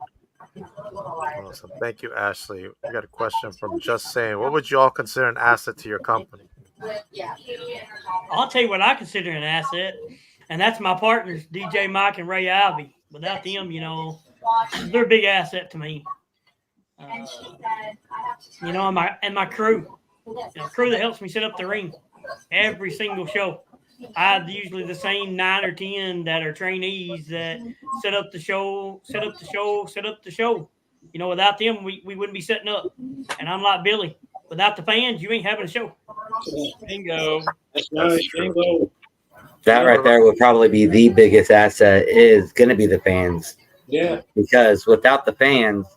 B: Awesome. Thank you, Ashley. We got a question from Just Saying. What would you all consider an asset to your company?
N: I'll tell you what I consider an asset, and that's my partners, DJ Mike and Ray Ivy. Without them, they're a big asset to me. And my crew. Crew that helps me set up the ring every single show. I have usually the same 9 or 10 that are trainees that set up the show. Without them, we wouldn't be setting up. And I'm like Billy, without the fans, you ain't having a show.
O: Bingo.
P: That's right. Bingo.
Q: That right there would probably be the biggest asset is going to be the fans.
P: Yeah.
Q: Because without the fans,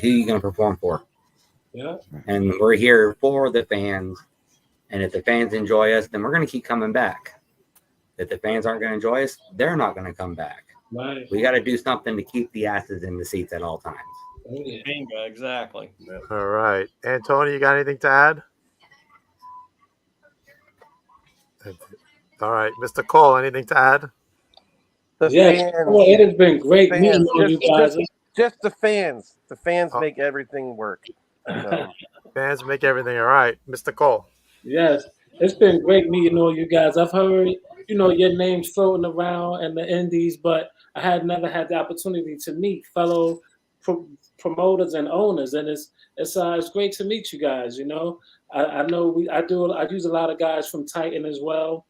Q: who you going to perform for?
P: Yeah.
Q: And we're here for the fans. And if the fans enjoy us, then we're going to keep coming back. If the fans aren't going to enjoy us, they're not going to come back.
P: Right.
Q: We got to do something to keep the asses in the seats at all times.
P: Oh, yeah.
O: Bingo, exactly.
B: All right. Antonio, you got anything to add? All right. Mr. Cole, anything to add?
M: The
P: Yes.
M: fans.
P: Well, it has been great
M: The
P: meeting
M: fans.
P: all you guys.
M: Just the fans. The fans
B: Oh.
M: make everything work. So.
B: Fans make everything all right. Mr. Cole.
P: Yes, it's been great meeting all you guys. I've heard, your names floating around in the indies, but I had never had the opportunity to meet fellow promoters and owners, and it's great to meet you guys. I know I use a lot of guys from Titan as well.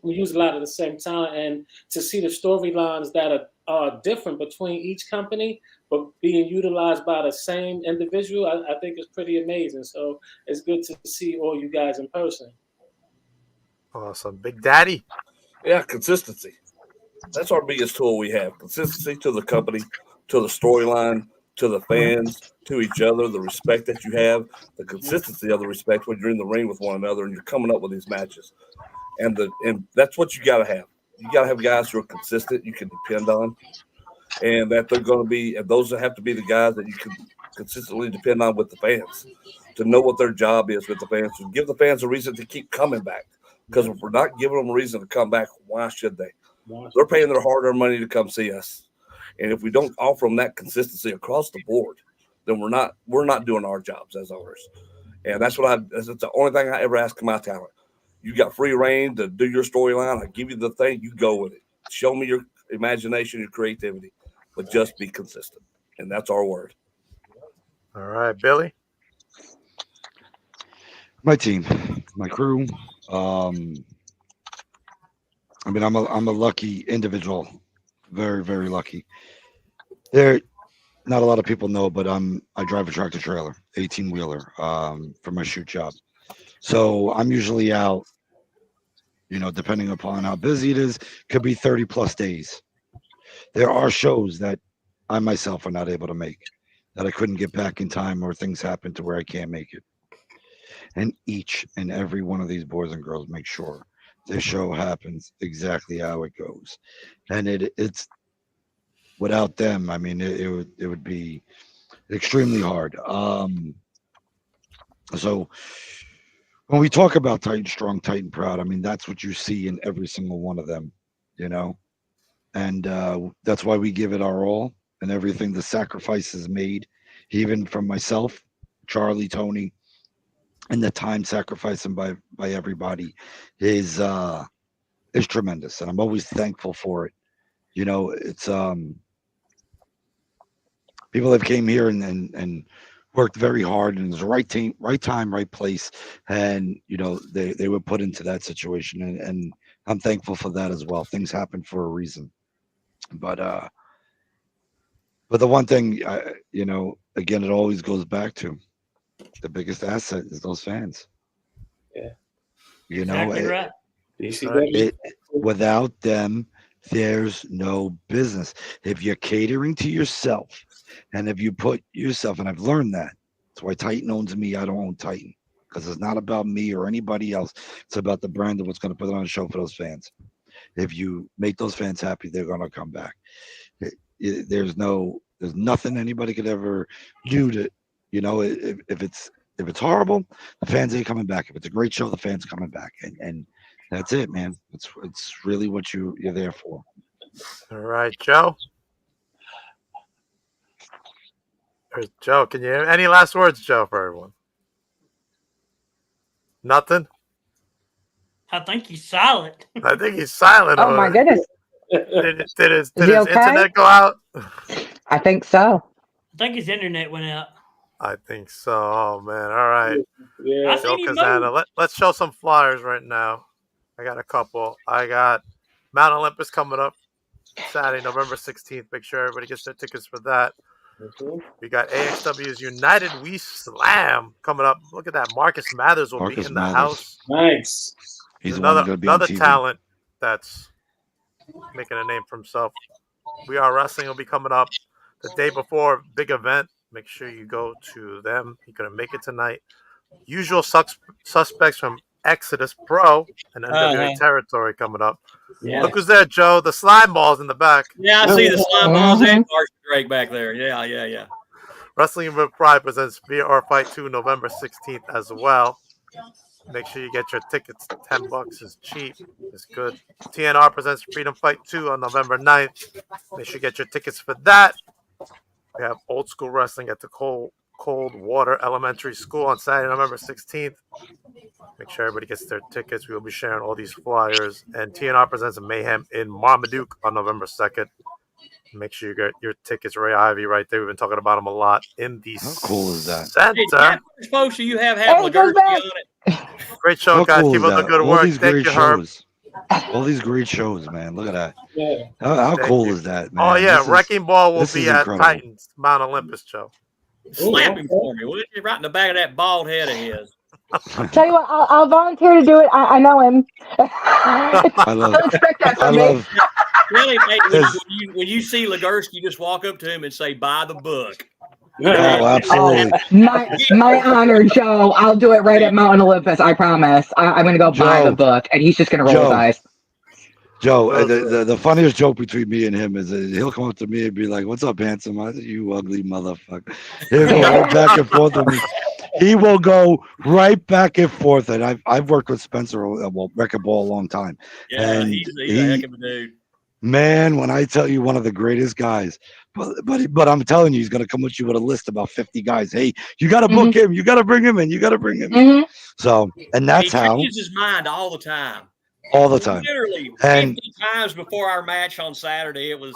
P: We use a lot of the same talent, and to see the storylines that are different between each company, but being utilized by the same individual, I think is pretty amazing. So it's good to see all you guys in person.
B: Awesome. Big Daddy.
K: Yeah, consistency. That's our biggest tool we have. Consistency to the company, to the storyline, to the fans, to each other, the respect that you have, the consistency of the respect when you're in the ring with one another and you're coming up with these matches. And that's what you got to have. You got to have guys who are consistent, you can depend on, and that they're going to be, and those have to be the guys that you can consistently depend on with the fans, to know what their job is with the fans, to give the fans a reason to keep coming back. Because if we're not giving them a reason to come back, why should they? They're paying their hard-earned money to come see us, and if we don't offer them that consistency across the board, then we're not doing our jobs as owners. And that's the only thing I ever ask of my talent. You got free reign to do your storyline. I give you the thing, you go with it. Show me your imagination, your creativity, but just be consistent. And that's our word.
B: All right, Billy.
J: My team, my crew. I'm a lucky individual, very, very lucky. There, not a lot of people know, but I drive a tractor trailer, 18-wheeler, for my shoot job. So I'm usually out, depending upon how busy it is, could be 30 plus days. There are shows that I myself are not able to make, that I couldn't get back in time, or things happen to where I can't make it. And each and every one of these boys and girls make sure the show happens exactly how it goes. And it's without them, I mean, it would be extremely hard. So when we talk about Titan Strong, Titan Proud, I mean, that's what you see in every single one of them, and that's why we give it our all, and everything, the sacrifices made, even from myself, Charlie, Tony, and the time sacrificed by everybody is tremendous, and I'm always thankful for it. It's people have came here and worked very hard, and it's the right team, right time, right place, and they were put into that situation, and I'm thankful for that as well. Things happen for a reason, but the one thing, again, it always goes back to the biggest asset is those fans.
P: Yeah.
N: Exactly right.
J: Without them, there's no business. If you're catering to yourself, and if you put yourself, and I've learned that, that's why Titan owns me. I don't own Titan, because it's not about me or anybody else. It's about the brand and what's going to put on a show for those fans. If you make those fans happy, they're going to come back. There's nothing anybody could ever do to, if it's horrible, the fans ain't coming back. If it's a great show, the fans are coming back, and that's it, man. It's really what you're there for.
B: All right, Joe. Joe, can you any last words, Joe, for everyone? Nothing.
N: I think he's silent.
B: I think he's silent.
L: Oh my goodness.
B: Did his
L: okay?
B: internet go out?
L: I think so.
N: I think his internet went out.
B: I think so. Oh man. All right.
P: Yeah.
B: Joe Kazana. Let's show some flyers right now. I got a couple. I got Mount Olympus coming up Saturday, November 16th. Make sure everybody gets their tickets for that. We got AXW's United We Slam coming up. Look at that. Marcus Mathers will be in the house.
P: Nice.
J: He's
B: another talent that's making a name for himself. We Are Wrestling will be coming up the day before big event. Make sure you go to them. You're gonna make it tonight. Usual suspects from Exodus Pro and NWA territory coming up.
O: Yeah.
B: Look who's there, Joe. The slime balls in the back.
O: Yeah, I see the slime balls and Marshall Drake back there. Yeah.
B: Wrestling with Pride presents VR Fight 2 November 16th as well. Make sure you get your tickets. $10 is cheap. It's good. TNR presents Freedom Fight 2 on November 9th. Make sure you get your tickets for that. We have Old School Wrestling at the Cold Water Elementary School on Saturday, November 16th. Make sure everybody gets their tickets. We will be sharing all these flyers. And TNR presents Mayhem in Marmaduke on November 2nd. Make sure you get your tickets. Ray Ivy right there. We've been talking about him a lot in the
J: How cool is that?
B: center.
O: Which poster you have Legursky on it?
B: Great show,
J: How
B: guys.
J: cool
B: Keep
J: is
B: up the
J: that?
B: good
J: All
B: work.
J: these
B: Thank
J: great
B: you, Herb.
J: shows. All these great shows, man. Look at that.
P: Yeah.
J: How
B: Thank
J: cool
B: you.
J: is that, man?
B: Oh, yeah.
J: This is-
B: Wrecking Ball will
J: this
B: be
J: is
B: at
J: incredible.
B: Titans, Mount Olympus, Joe.
O: Slap him for me, would you? Right in the back of that bald head of his.
L: Tell you what, I'll volunteer to do it. I know him.
J: I love.
L: Don't expect that
J: I
L: from me.
J: love.
O: Really, mate,
J: His-
O: when you see Legursky, just walk up to him and say, "Buy the book."
J: Oh, absolutely.
L: My honor, Joe. I'll do it right at Mountain Olympus. I promise. I'm going to go buy the book, and he's just going to roll his eyes.
J: Joe, the funniest joke between me and him is that he'll come up to me and be like, "What's up, handsome? I said, you ugly motherfucker." He'll go right back and forth with me. He will go right back and forth. And I've worked with Spencer, Wrecking Ball a long time.
O: Yeah,
J: and
O: he's a heck of a dude.
J: Man, when I tell you one of the greatest guys, but I'm telling you, he's going to come with you with a list about 50 guys. Hey, you got to book him. You got to bring him in. You got to bring him in. So, and that's
O: he
J: how
O: changes his mind all the time.
J: all the time.
O: Literally
J: And
O: 50 times before our match on Saturday, it was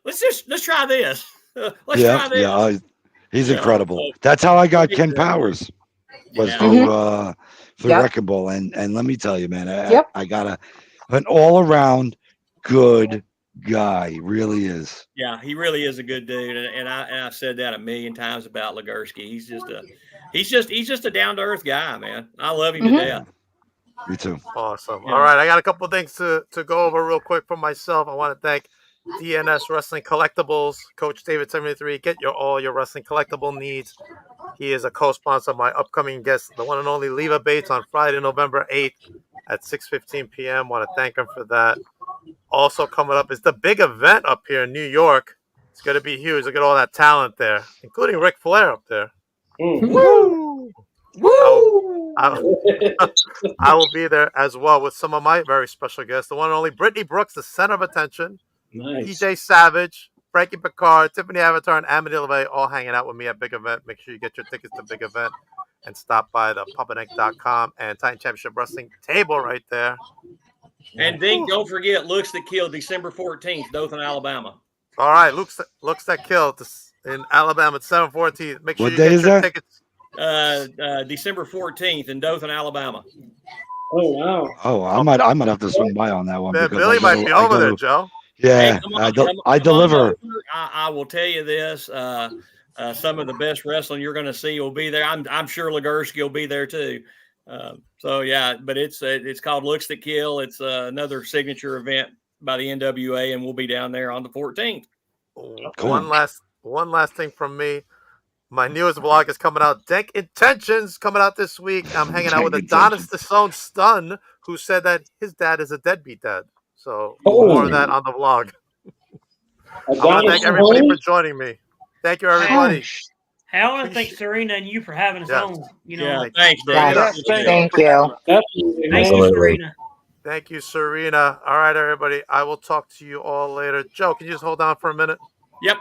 O: let's try this. Let's
J: yeah,
O: try this.
J: yeah, he's
O: Yeah,
J: incredible.
O: so-
J: That's how I got Ken Powers. Was
O: Yeah.
J: through
L: Yep.
J: Wrecking Ball, and let me tell you, man,
L: Yep.
J: I got an all around good guy. He really is.
O: Yeah, he really is a good dude, and I've said that a million times about Legursky. He's just a down to earth guy, man. I love him to death.
J: Me too.
B: Awesome.
O: Yeah.
B: All right, I got a couple of things to go over real quick for myself. I want to thank DNS Wrestling Collectibles, Coach David 73. Get all your wrestling collectible needs. He is a co-sponsor of my upcoming guest, the one and only Leva Bates, on Friday, November 8th at 6:15 p.m. Want to thank him for that. Also coming up is the big event up here in New York. It's going to be huge. Look at all that talent there, including Ric Flair up there.
P: Woo!
B: I will be there as well with some of my very special guests. The one and only Brittany Brooks, the center of attention.
P: Nice.
B: PJ Savage, Frankie Picard, Tiffany Avatar, and Amity LeVay all hanging out with me at Big Event. Make sure you get your tickets to Big Event and stop by the puppetank.com and Titan Championship Wrestling table right there.
O: And Dink, don't forget Looks That Kill, December 14th, Dothan, Alabama.
B: All right, Looks That Kill in Alabama at 7/14. Make sure
J: What
B: you
J: day
B: get
J: is
B: your
J: that?
O: December 14th in Dothan, Alabama.
P: Oh wow!
J: Oh, I might have to swing by on that one.
B: Man,
J: because
B: Billy
J: I
B: might
J: go-
B: be
J: I
B: over
J: go
B: there,
J: to-
B: Joe.
J: Yeah,
O: Hey, come on,
J: I
O: come
J: deliver.
O: on over. I will tell you this. Some of the best wrestling you're going to see will be there. I'm sure Legursky will be there too. So yeah, but it's called Looks That Kill. It's another signature event by the NWA, and we'll be down there on the 14th.
J: Cool.
B: One last thing from me. My newest vlog is coming out. Dank Intentions coming out this week. I'm hanging out with Adonis Desone Stun, who said that his dad is a deadbeat dad. So more of that on the vlog. I want to thank everybody for joining me. Thank you, everybody.
N: Hey, I want to thank Serena and you for having us on. You know,
O: Yeah, thanks, Dave.
L: Yes, thank you.
N: Thank you, Serena.
B: Thank you, Serena. All right, everybody. I will talk to you all later. Joe, can you just hold on for a minute?
O: Yep.